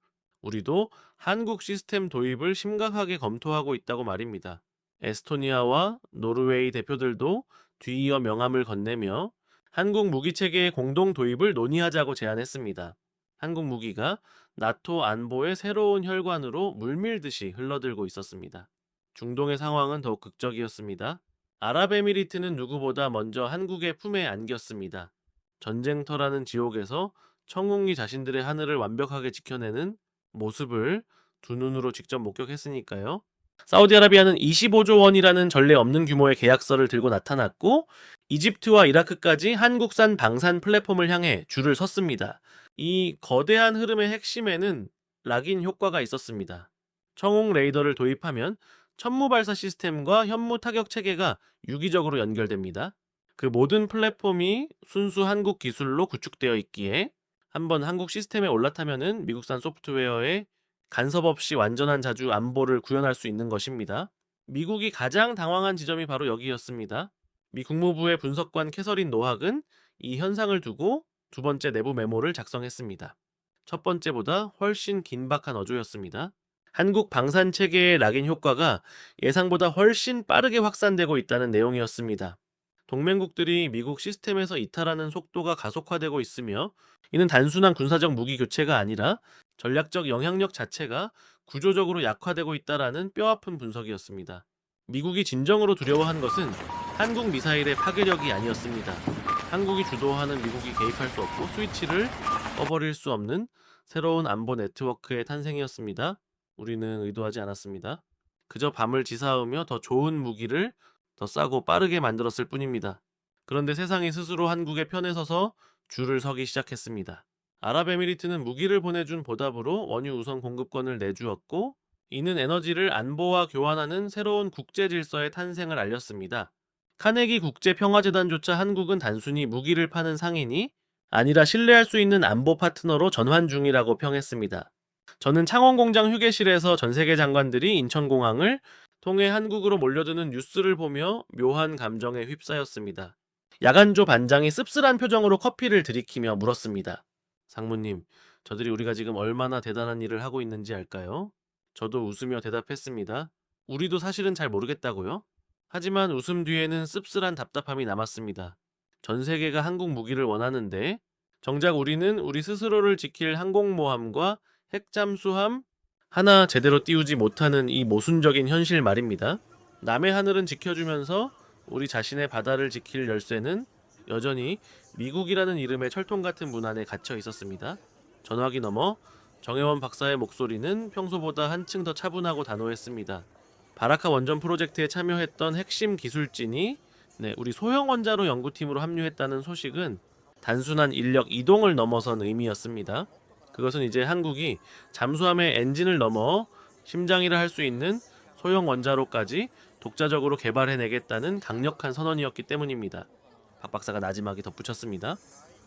우리도 한국 시스템 도입을 심각하게 검토하고 있다고 말입니다. 에스토니아와 노르웨이 대표들도 뒤이어 명함을 건네며 한국 무기 체계의 공동 도입을 논의하자고 제안했습니다. 한국 무기가 나토 안보의 새로운 혈관으로 물밀듯이 흘러들고 있었습니다. 중동의 상황은 더욱 극적이었습니다. 아랍에미리트는 누구보다 먼저 한국의 품에 안겼습니다. 전쟁터라는 지옥에서 청웅이 자신들의 하늘을 완벽하게 지켜내는 모습을 두 눈으로 직접 목격했으니까요. 사우디아라비아는 25조 원이라는 전례 없는 규모의 계약서를 들고 나타났고 이집트와 이라크까지 한국산 방산 플랫폼을 향해 줄을 섰습니다. 이 거대한 흐름의 핵심에는 락인 효과가 있었습니다. 청홍 레이더를 도입하면 천무 발사 시스템과 현무 타격 체계가 유기적으로 연결됩니다. 그 모든 플랫폼이 순수 한국 기술로 구축되어 있기에 한번 한국 시스템에 올라타면은 미국산 소프트웨어에 간섭 없이 완전한 자주 안보를 구현할 수 있는 것입니다. 미국이 가장 당황한 지점이 바로 여기였습니다. 미 국무부의 분석관 캐서린 노학은 이 현상을 두고 두 번째 내부 메모를 작성했습니다. 첫 번째보다 훨씬 긴박한 어조였습니다. 한국 방산 체계의 락인 효과가 예상보다 훨씬 빠르게 확산되고 있다는 내용이었습니다. 동맹국들이 미국 시스템에서 이탈하는 속도가 가속화되고 있으며 이는 단순한 군사적 무기 교체가 아니라 전략적 영향력 자체가 구조적으로 약화되고 있다라는 뼈아픈 분석이었습니다. 미국이 진정으로 두려워한 것은 한국 미사일의 파괴력이 아니었습니다. 한국이 주도하는 미국이 개입할 수 없고 스위치를 꺼버릴 수 없는 새로운 안보 네트워크의 탄생이었습니다. 우리는 의도하지 않았습니다. 그저 밤을 지사하며 더 좋은 무기를 더 싸고 빠르게 만들었을 뿐입니다. 그런데 세상이 스스로 한국의 편에 서서 줄을 서기 시작했습니다. 아랍에미리트는 무기를 보내준 보답으로 원유 우선 공급권을 내주었고 이는 에너지를 안보와 교환하는 새로운 국제 질서의 탄생을 알렸습니다. 카네기 국제평화재단조차 한국은 단순히 무기를 파는 상인이 아니라 신뢰할 수 있는 안보 파트너로 전환 중이라고 평했습니다. 저는 창원공장 휴게실에서 전세계 장관들이 인천공항을 통해 한국으로 몰려드는 뉴스를 보며 묘한 감정에 휩싸였습니다. 야간조 반장이 씁쓸한 표정으로 커피를 들이키며 물었습니다. 상무님, 저들이 우리가 지금 얼마나 대단한 일을 하고 있는지 알까요? 저도 웃으며 대답했습니다. 우리도 사실은 잘 모르겠다고요? 하지만 웃음 뒤에는 씁쓸한 답답함이 남았습니다. 전 세계가 한국 무기를 원하는데 정작 우리는 우리 스스로를 지킬 항공모함과 핵잠수함 하나 제대로 띄우지 못하는 이 모순적인 현실 말입니다. 남의 하늘은 지켜주면서 우리 자신의 바다를 지킬 열쇠는 여전히 미국이라는 이름의 철통 같은 문 안에 갇혀 있었습니다. 전화기 너머 정혜원 박사의 목소리는 평소보다 한층 더 차분하고 단호했습니다. 바라카 원전 프로젝트에 참여했던 핵심 기술진이 우리 소형 원자로 연구팀으로 합류했다는 소식은 단순한 인력 이동을 넘어선 의미였습니다. 그것은 이제 한국이 잠수함의 엔진을 넘어 심장이라 할 수 있는 소형 원자로까지 독자적으로 개발해내겠다는 강력한 선언이었기 때문입니다. 박 박사가 나지막이 덧붙였습니다.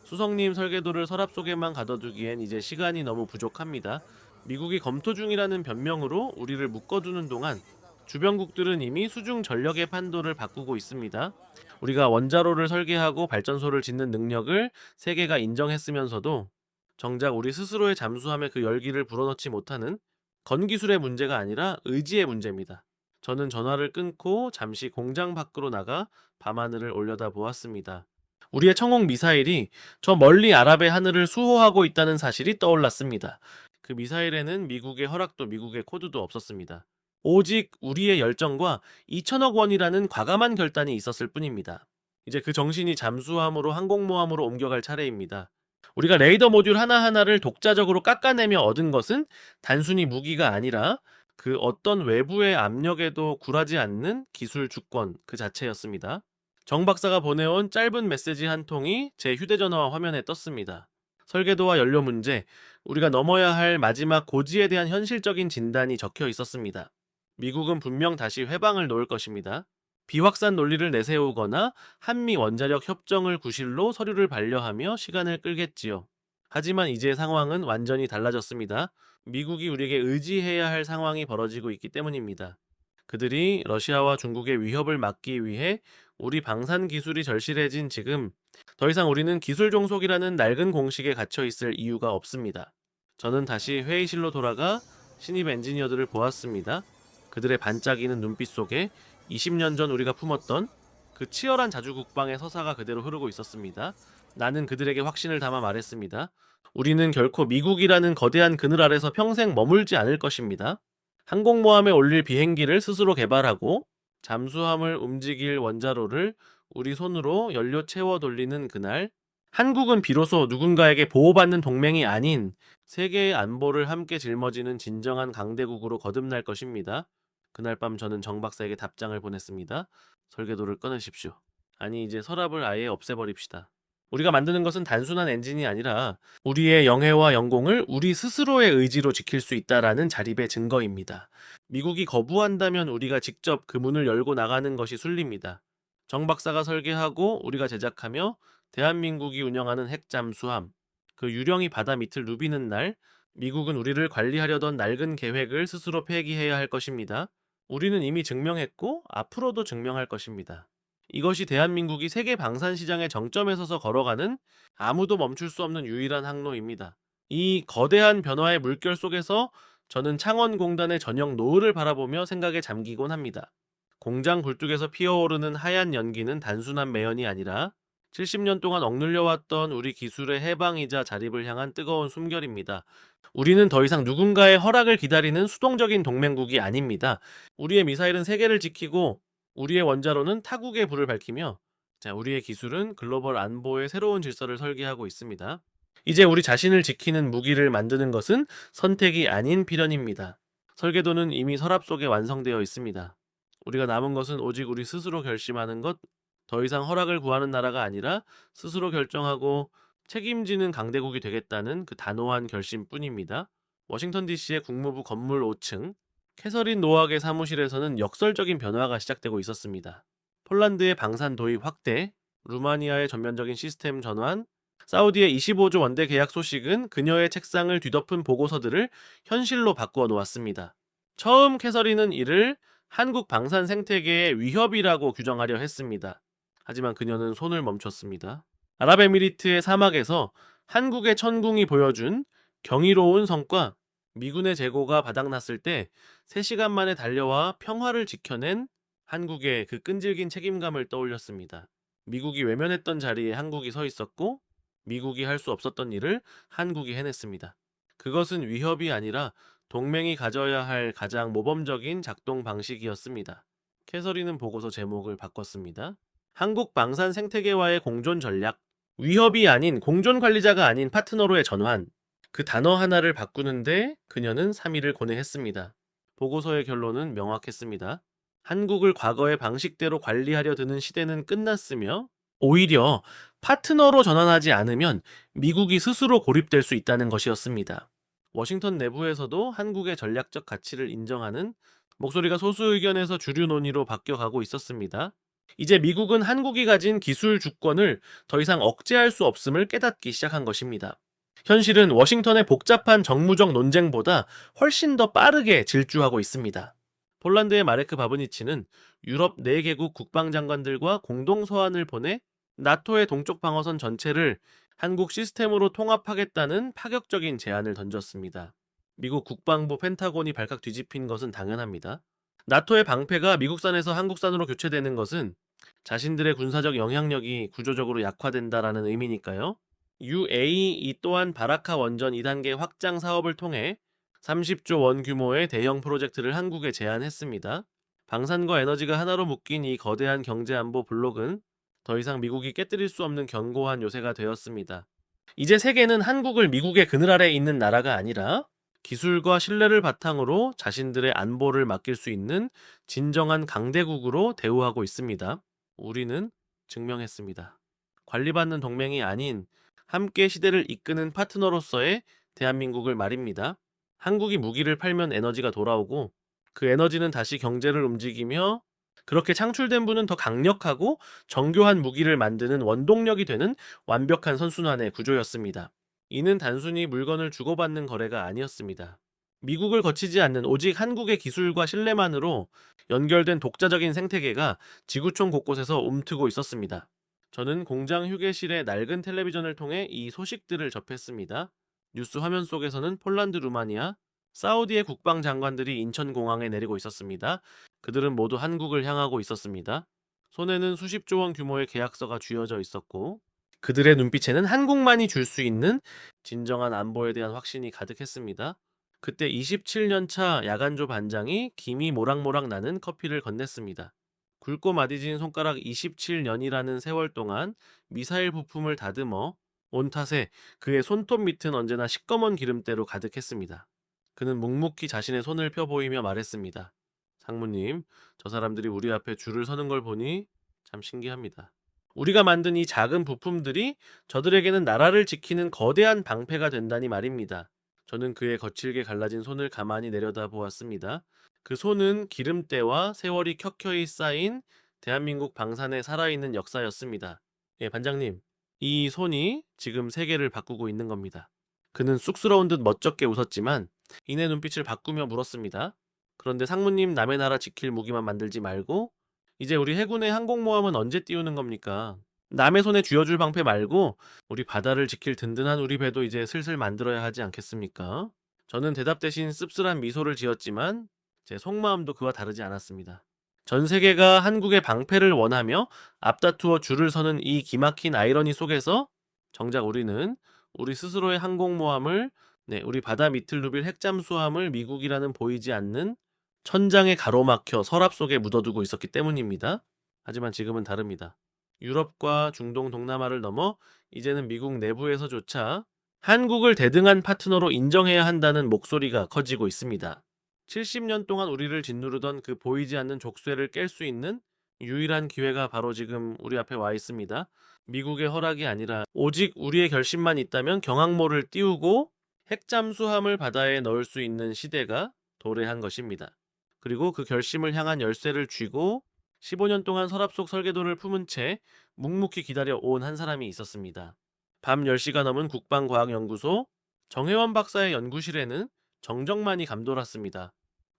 수석님 설계도를 서랍 속에만 가둬두기엔 이제 시간이 너무 부족합니다. 미국이 검토 중이라는 변명으로 우리를 묶어두는 동안 주변국들은 이미 수중 전력의 판도를 바꾸고 있습니다. 우리가 원자로를 설계하고 발전소를 짓는 능력을 세계가 인정했으면서도 정작 우리 스스로의 잠수함에 그 열기를 불어넣지 못하는 건기술의 문제가 아니라 의지의 문제입니다. 저는 전화를 끊고 잠시 공장 밖으로 나가 밤하늘을 올려다 보았습니다. 우리의 청홍 미사일이 저 멀리 아랍의 하늘을 수호하고 있다는 사실이 떠올랐습니다. 그 미사일에는 미국의 허락도 미국의 코드도 없었습니다. 오직 우리의 열정과 2천억 원이라는 과감한 결단이 있었을 뿐입니다. 이제 그 정신이 잠수함으로 항공모함으로 옮겨갈 차례입니다. 우리가 레이더 모듈 하나하나를 독자적으로 깎아내며 얻은 것은 단순히 무기가 아니라 그 어떤 외부의 압력에도 굴하지 않는 기술 주권 그 자체였습니다. 정 박사가 보내온 짧은 메시지 한 통이 제 휴대전화 화면에 떴습니다. 설계도와 연료 문제, 우리가 넘어야 할 마지막 고지에 대한 현실적인 진단이 적혀 있었습니다. 미국은 분명 다시 회방을 놓을 것입니다. 비확산 논리를 내세우거나 한미 원자력 협정을 구실로 서류를 반려하며 시간을 끌겠지요. 하지만 이제 상황은 완전히 달라졌습니다. 미국이 우리에게 의지해야 할 상황이 벌어지고 있기 때문입니다. 그들이 러시아와 중국의 위협을 막기 위해 우리 방산 기술이 절실해진 지금 더 이상 우리는 기술 종속이라는 낡은 공식에 갇혀 있을 이유가 없습니다. 저는 다시 회의실로 돌아가 신입 엔지니어들을 보았습니다. 그들의 반짝이는 눈빛 속에 20년 전 우리가 품었던 그 치열한 자주국방의 서사가 그대로 흐르고 있었습니다. 나는 그들에게 확신을 담아 말했습니다. 우리는 결코 미국이라는 거대한 그늘 아래서 평생 머물지 않을 것입니다. 항공모함에 올릴 비행기를 스스로 개발하고 잠수함을 움직일 원자로를 우리 손으로 연료 채워 돌리는 그날, 한국은 비로소 누군가에게 보호받는 동맹이 아닌 세계의 안보를 함께 짊어지는 진정한 강대국으로 거듭날 것입니다. 그날 밤 저는 정 박사에게 답장을 보냈습니다. 설계도를 끊으십시오. 아니, 이제 서랍을 아예 없애버립시다. 우리가 만드는 것은 단순한 엔진이 아니라 우리의 영예와 영공을 우리 스스로의 의지로 지킬 수 있다라는 자립의 증거입니다. 미국이 거부한다면 우리가 직접 그 문을 열고 나가는 것이 순리입니다. 정 박사가 설계하고 우리가 제작하며 대한민국이 운영하는 핵잠수함, 그 유령이 바다 밑을 누비는 날, 미국은 우리를 관리하려던 낡은 계획을 스스로 폐기해야 할 것입니다. 우리는 이미 증명했고 앞으로도 증명할 것입니다. 이것이 대한민국이 세계 방산 시장의 정점에 서서 걸어가는 아무도 멈출 수 없는 유일한 항로입니다. 이 거대한 변화의 물결 속에서 저는 창원공단의 저녁 노을을 바라보며 생각에 잠기곤 합니다. 공장 굴뚝에서 피어오르는 하얀 연기는 단순한 매연이 아니라 70년 동안 억눌려왔던 우리 기술의 해방이자 자립을 향한 뜨거운 숨결입니다. 우리는 더 이상 누군가의 허락을 기다리는 수동적인 동맹국이 아닙니다. 우리의 미사일은 세계를 지키고 우리의 원자로는 타국의 불을 밝히며 우리의 기술은 글로벌 안보의 새로운 질서를 설계하고 있습니다. 이제 우리 자신을 지키는 무기를 만드는 것은 선택이 아닌 필연입니다. 설계도는 이미 서랍 속에 완성되어 있습니다. 우리가 남은 것은 오직 우리 스스로 결심하는 것, 더 이상 허락을 구하는 나라가 아니라 스스로 결정하고 책임지는 강대국이 되겠다는 그 단호한 결심뿐입니다. 워싱턴 DC의 국무부 건물 5층, 캐서린 노악의 사무실에서는 역설적인 변화가 시작되고 있었습니다. 폴란드의 방산 도입 확대, 루마니아의 전면적인 시스템 전환, 사우디의 25조 원대 계약 소식은 그녀의 책상을 뒤덮은 보고서들을 현실로 바꾸어 놓았습니다. 처음 캐서린은 이를 한국 방산 생태계의 위협이라고 규정하려 했습니다. 하지만 그녀는 손을 멈췄습니다. 아랍에미리트의 사막에서 한국의 천궁이 보여준 경이로운 성과, 미군의 재고가 바닥났을 때 3시간 만에 달려와 평화를 지켜낸 한국의 그 끈질긴 책임감을 떠올렸습니다. 미국이 외면했던 자리에 한국이 서 있었고, 미국이 할 수 없었던 일을 한국이 해냈습니다. 그것은 위협이 아니라 동맹이 가져야 할 가장 모범적인 작동 방식이었습니다. 캐서린은 보고서 제목을 바꿨습니다. 한국 방산 생태계와의 공존 전략. 위협이 아닌 공존 관리자가 아닌 파트너로의 전환. 그 단어 하나를 바꾸는데 그녀는 3일을 고뇌했습니다. 보고서의 결론은 명확했습니다. 한국을 과거의 방식대로 관리하려 드는 시대는 끝났으며, 오히려 파트너로 전환하지 않으면 미국이 스스로 고립될 수 있다는 것이었습니다. 워싱턴 내부에서도 한국의 전략적 가치를 인정하는 목소리가 소수 의견에서 주류 논의로 바뀌어가고 있었습니다. 이제 미국은 한국이 가진 기술 주권을 더 이상 억제할 수 없음을 깨닫기 시작한 것입니다. 현실은 워싱턴의 복잡한 정무적 논쟁보다 훨씬 더 빠르게 질주하고 있습니다. 폴란드의 마레크 바브니치는 유럽 4개국 국방장관들과 공동 서한을 보내 나토의 동쪽 방어선 전체를 한국 시스템으로 통합하겠다는 파격적인 제안을 던졌습니다. 미국 국방부 펜타곤이 발칵 뒤집힌 것은 당연합니다. 나토의 방패가 미국산에서 한국산으로 교체되는 것은 자신들의 군사적 영향력이 구조적으로 약화된다라는 의미니까요. UAE 또한 바라카 원전 2단계 확장 사업을 통해 30조 원 규모의 대형 프로젝트를 한국에 제안했습니다. 방산과 에너지가 하나로 묶인 이 거대한 경제안보 블록은 더 이상 미국이 깨뜨릴 수 없는 견고한 요새가 되었습니다. 이제 세계는 한국을 미국의 그늘 아래 있는 나라가 아니라 기술과 신뢰를 바탕으로 자신들의 안보를 맡길 수 있는 진정한 강대국으로 대우하고 있습니다. 우리는 증명했습니다. 관리받는 동맹이 아닌 함께 시대를 이끄는 파트너로서의 대한민국을 말입니다. 한국이 무기를 팔면 에너지가 돌아오고, 그 에너지는 다시 경제를 움직이며, 그렇게 창출된 분은 더 강력하고 정교한 무기를 만드는 원동력이 되는 완벽한 선순환의 구조였습니다. 이는 단순히 물건을 주고받는 거래가 아니었습니다. 미국을 거치지 않는 오직 한국의 기술과 신뢰만으로 연결된 독자적인 생태계가 지구촌 곳곳에서 움트고 있었습니다. 저는 공장 휴게실의 낡은 텔레비전을 통해 이 소식들을 접했습니다. 뉴스 화면 속에서는 폴란드, 루마니아, 사우디의 국방장관들이 인천공항에 내리고 있었습니다. 그들은 모두 한국을 향하고 있었습니다. 손에는 수십조 원 규모의 계약서가 쥐어져 있었고, 그들의 눈빛에는 한국만이 줄 수 있는 진정한 안보에 대한 확신이 가득했습니다. 그때 27년 차 야간조 반장이 김이 모락모락 나는 커피를 건넸습니다. 굵고 마디진 손가락 27년이라는 세월 동안 미사일 부품을 다듬어 온 탓에 그의 손톱 밑은 언제나 시꺼먼 기름때로 가득했습니다. 그는 묵묵히 자신의 손을 펴 보이며 말했습니다. 상무님, 저 사람들이 우리 앞에 줄을 서는 걸 보니 참 신기합니다. 우리가 만든 이 작은 부품들이 저들에게는 나라를 지키는 거대한 방패가 된다니 말입니다. 저는 그의 거칠게 갈라진 손을 가만히 내려다보았습니다. 그 손은 기름때와 세월이 켜켜이 쌓인 대한민국 방산에 살아있는 역사였습니다. 예, 반장님, 이 손이 지금 세계를 바꾸고 있는 겁니다. 그는 쑥스러운 듯 멋쩍게 웃었지만 이내 눈빛을 바꾸며 물었습니다. 그런데 상무님, 남의 나라 지킬 무기만 만들지 말고 이제 우리 해군의 항공모함은 언제 띄우는 겁니까? 남의 손에 쥐어줄 방패 말고 우리 바다를 지킬 든든한 우리 배도 이제 슬슬 만들어야 하지 않겠습니까? 저는 대답 대신 씁쓸한 미소를 지었지만 제 속마음도 그와 다르지 않았습니다. 전 세계가 한국의 방패를 원하며 앞다투어 줄을 서는 이 기막힌 아이러니 속에서 정작 우리는 우리 스스로의 항공모함을, 우리 바다 밑을 누빌 핵잠수함을 미국이라는 보이지 않는 천장에 가로막혀 서랍 속에 묻어두고 있었기 때문입니다. 하지만 지금은 다릅니다. 유럽과 중동 동남아를 넘어 이제는 미국 내부에서조차 한국을 대등한 파트너로 인정해야 한다는 목소리가 커지고 있습니다. 70년 동안 우리를 짓누르던 그 보이지 않는 족쇄를 깰 수 있는 유일한 기회가 바로 지금 우리 앞에 와 있습니다. 미국의 허락이 아니라 오직 우리의 결심만 있다면 경항모를 띄우고 핵잠수함을 바다에 넣을 수 있는 시대가 도래한 것입니다. 그리고 그 결심을 향한 열쇠를 쥐고 15년 동안 서랍 속 설계도를 품은 채 묵묵히 기다려 온 한 사람이 있었습니다. 밤 10시가 넘은 국방과학연구소 정혜원 박사의 연구실에는 정적만이 감돌았습니다.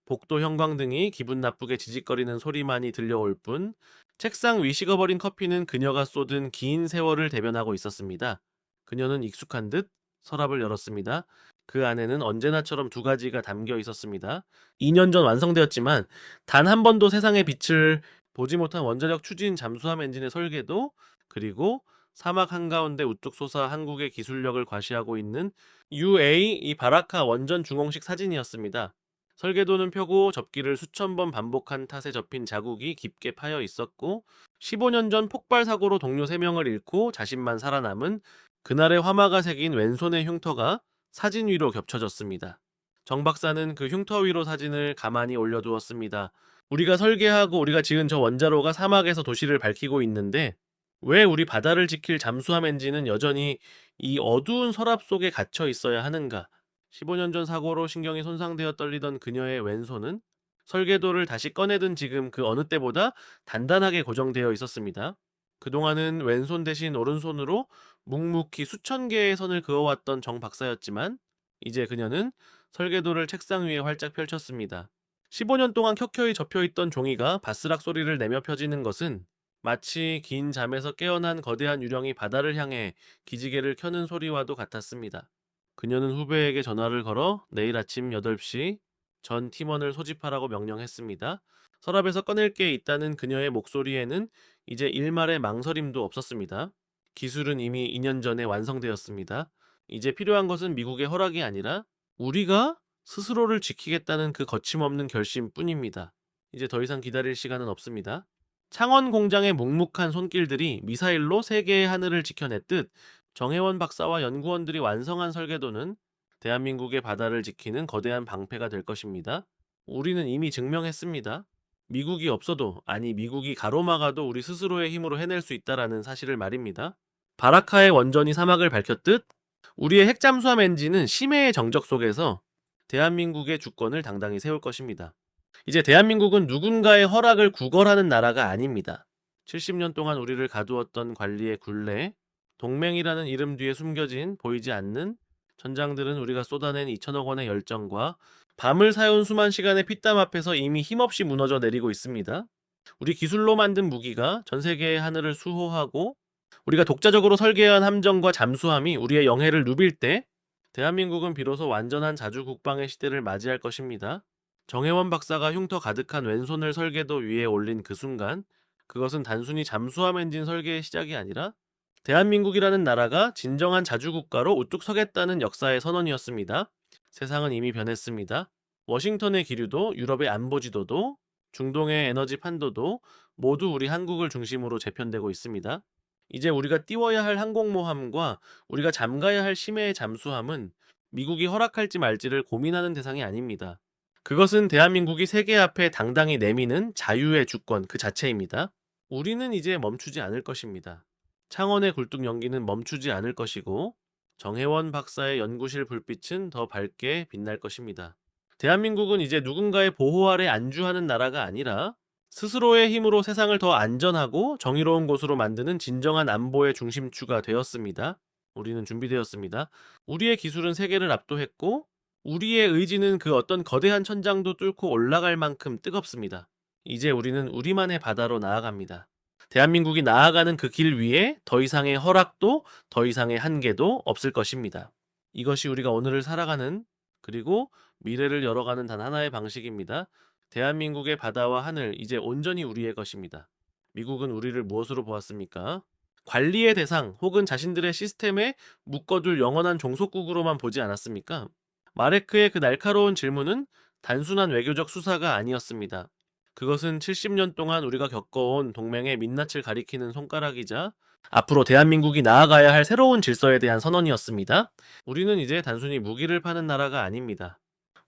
복도 형광등이 기분 나쁘게 지직거리는 소리만이 들려올 뿐 책상 위 식어버린 커피는 그녀가 쏟은 긴 세월을 대변하고 있었습니다. 그녀는 익숙한 듯 서랍을 열었습니다. 그 안에는 언제나처럼 두 가지가 담겨 있었습니다. 2년 전 완성되었지만 단 한 번도 세상의 빛을 보지 못한 원자력 추진 잠수함 엔진의 설계도, 그리고 사막 한가운데 우뚝 솟아 한국의 기술력을 과시하고 있는 UA 이 바라카 원전 중공식 사진이었습니다. 설계도는 펴고 접기를 수천 번 반복한 탓에 접힌 자국이 깊게 파여 있었고, 15년 전 폭발 사고로 동료 3명을 잃고 자신만 살아남은 그날의 화마가 새긴 왼손의 흉터가 사진 위로 겹쳐졌습니다. 정 박사는 그 흉터 위로 사진을 가만히 올려두었습니다. 우리가 설계하고 우리가 지은 저 원자로가 사막에서 도시를 밝히고 있는데, 왜 우리 바다를 지킬 잠수함 엔진은 여전히 이 어두운 서랍 속에 갇혀 있어야 하는가? 15년 전 사고로 신경이 손상되어 떨리던 그녀의 왼손은 설계도를 다시 꺼내든 지금 그 어느 때보다 단단하게 고정되어 있었습니다. 그동안은 왼손 대신 오른손으로 묵묵히 수천 개의 선을 그어왔던 정 박사였지만, 이제 그녀는 설계도를 책상 위에 활짝 펼쳤습니다. 15년 동안 켜켜이 접혀있던 종이가 바스락 소리를 내며 펴지는 것은 마치 긴 잠에서 깨어난 거대한 유령이 바다를 향해 기지개를 켜는 소리와도 같았습니다. 그녀는 후배에게 전화를 걸어 내일 아침 8시 전 팀원을 소집하라고 명령했습니다. 서랍에서 꺼낼 게 있다는 그녀의 목소리에는 이제 일말의 망설임도 없었습니다. 기술은 이미 2년 전에 완성되었습니다. 이제 필요한 것은 미국의 허락이 아니라 우리가 스스로를 지키겠다는 그 거침없는 결심뿐입니다. 이제 더 이상 기다릴 시간은 없습니다. 창원 공장의 묵묵한 손길들이 미사일로 세계의 하늘을 지켜냈듯 정혜원 박사와 연구원들이 완성한 설계도는 대한민국의 바다를 지키는 거대한 방패가 될 것입니다. 우리는 이미 증명했습니다. 미국이 없어도, 아니 미국이 가로막아도 우리 스스로의 힘으로 해낼 수 있다라는 사실을 말입니다. 바라카의 원전이 사막을 밝혔듯 우리의 핵잠수함 엔진은 심해의 정적 속에서 대한민국의 주권을 당당히 세울 것입니다. 이제 대한민국은 누군가의 허락을 구걸하는 나라가 아닙니다. 70년 동안 우리를 가두었던 관리의 굴레, 동맹이라는 이름 뒤에 숨겨진 보이지 않는 전장들은 우리가 쏟아낸 2천억 원의 열정과 밤을 새운 수만 시간의 피땀 앞에서 이미 힘없이 무너져 내리고 있습니다. 우리 기술로 만든 무기가 전 세계의 하늘을 수호하고 우리가 독자적으로 설계한 함정과 잠수함이 우리의 영해를 누빌 때 대한민국은 비로소 완전한 자주국방의 시대를 맞이할 것입니다. 정혜원 박사가 흉터 가득한 왼손을 설계도 위에 올린 그 순간, 그것은 단순히 잠수함 엔진 설계의 시작이 아니라 대한민국이라는 나라가 진정한 자주국가로 우뚝 서겠다는 역사의 선언이었습니다. 세상은 이미 변했습니다. 워싱턴의 기류도, 유럽의 안보 지도도, 중동의 에너지 판도도 모두 우리 한국을 중심으로 재편되고 있습니다. 이제 우리가 띄워야 할 항공모함과 우리가 잠가야 할 심해의 잠수함은 미국이 허락할지 말지를 고민하는 대상이 아닙니다. 그것은 대한민국이 세계 앞에 당당히 내미는 자유의 주권 그 자체입니다. 우리는 이제 멈추지 않을 것입니다. 창원의 굴뚝 연기는 멈추지 않을 것이고, 정혜원 박사의 연구실 불빛은 더 밝게 빛날 것입니다. 대한민국은 이제 누군가의 보호 아래 안주하는 나라가 아니라 스스로의 힘으로 세상을 더 안전하고 정의로운 곳으로 만드는 진정한 안보의 중심추가 되었습니다. 우리는 준비되었습니다. 우리의 기술은 세계를 압도했고, 우리의 의지는 그 어떤 거대한 천장도 뚫고 올라갈 만큼 뜨겁습니다. 이제 우리는 우리만의 바다로 나아갑니다. 대한민국이 나아가는 그 길 위에 더 이상의 허락도 더 이상의 한계도 없을 것입니다. 이것이 우리가 오늘을 살아가는, 그리고 미래를 열어가는 단 하나의 방식입니다. 대한민국의 바다와 하늘, 이제 온전히 우리의 것입니다. 미국은 우리를 무엇으로 보았습니까? 관리의 대상 혹은 자신들의 시스템에 묶어둘 영원한 종속국으로만 보지 않았습니까? 마레크의 그 날카로운 질문은 단순한 외교적 수사가 아니었습니다. 그것은 70년 동안 우리가 겪어온 동맹의 민낯을 가리키는 손가락이자 앞으로 대한민국이 나아가야 할 새로운 질서에 대한 선언이었습니다. 우리는 이제 단순히 무기를 파는 나라가 아닙니다.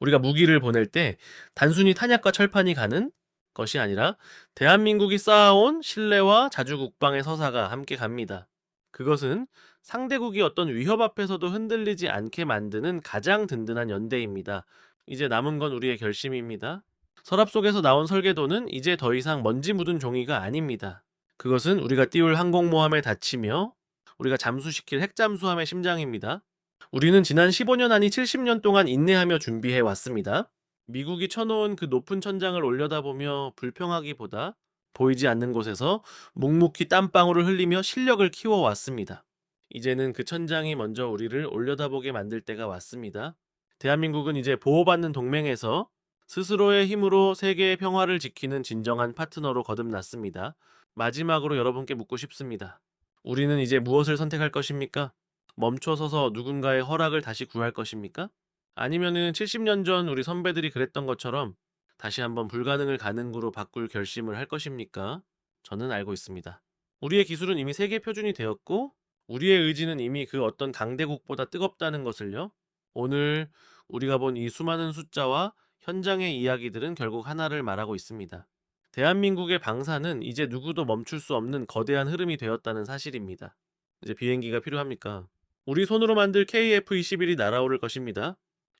우리가 무기를 보낼 때 단순히 탄약과 철판이 가는 것이 아니라 대한민국이 쌓아온 신뢰와 자주국방의 서사가 함께 갑니다. 그것은 상대국이 어떤 위협 앞에서도 흔들리지 않게 만드는 가장 든든한 연대입니다. 이제 남은 건 우리의 결심입니다. 서랍 속에서 나온 설계도는 이제 더 이상 먼지 묻은 종이가 아닙니다. 그것은 우리가 띄울 항공모함에 닫히며 우리가 잠수시킬 핵잠수함의 심장입니다. 우리는 지난 15년 아니 70년 동안 인내하며 준비해 왔습니다. 미국이 쳐놓은 그 높은 천장을 올려다보며 불평하기보다 보이지 않는 곳에서 묵묵히 땀방울을 흘리며 실력을 키워왔습니다. 이제는 그 천장이 먼저 우리를 올려다보게 만들 때가 왔습니다. 대한민국은 이제 보호받는 동맹에서 스스로의 힘으로 세계의 평화를 지키는 진정한 파트너로 거듭났습니다. 마지막으로 여러분께 묻고 싶습니다. 우리는 이제 무엇을 선택할 것입니까? 멈춰서서 누군가의 허락을 다시 구할 것입니까? 아니면은 70년 전 우리 선배들이 그랬던 것처럼 다시 한번 불가능을 가능으로 바꿀 결심을 할 것입니까? 저는 알고 있습니다. 우리의 기술은 이미 세계 표준이 되었고 우리의 의지는 이미 그 어떤 강대국보다 뜨겁다는 것을요. 오늘 우리가 본 이 수많은 숫자와 현장의 이야기들은 결국 하나를 말하고 있습니다. 대한민국의 방사는 이제 누구도 멈출 수 없는 거대한 흐름이 되었다는 사실입니다. 이제 비행기가 필요합니까? 우리 손으로 만들 KF-21이 날아오를 것입니다.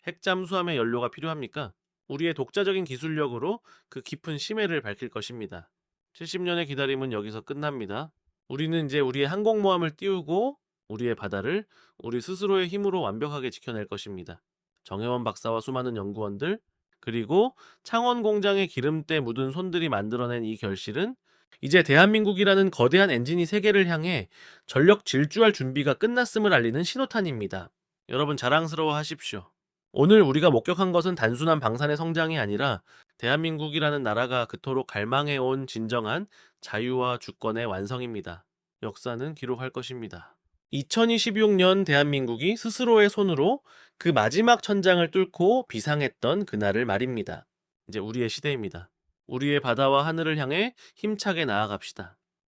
핵잠수함의 연료가 필요합니까? 우리의 독자적인 기술력으로 그 깊은 심해를 밝힐 것입니다. 70년의 기다림은 여기서 끝납니다. 우리는 이제 우리의 항공모함을 띄우고 우리의 바다를 우리 스스로의 힘으로 완벽하게 지켜낼 것입니다. 정혜원 박사와 수많은 연구원들, 그리고 창원 공장의 기름때 묻은 손들이 만들어낸 이 결실은 이제 대한민국이라는 거대한 엔진이 세계를 향해 전력 질주할 준비가 끝났음을 알리는 신호탄입니다. 여러분 자랑스러워 하십시오. 오늘 우리가 목격한 것은 단순한 방산의 성장이 아니라 대한민국이라는 나라가 그토록 갈망해온 진정한 자유와 주권의 완성입니다. 역사는 기록할 것입니다. 2026년 대한민국이 스스로의 손으로 그 마지막 천장을 뚫고 비상했던 그날을 말입니다. 이제 우리의 시대입니다. 우리의 바다와 하늘을 향해 힘차게 나아갑시다.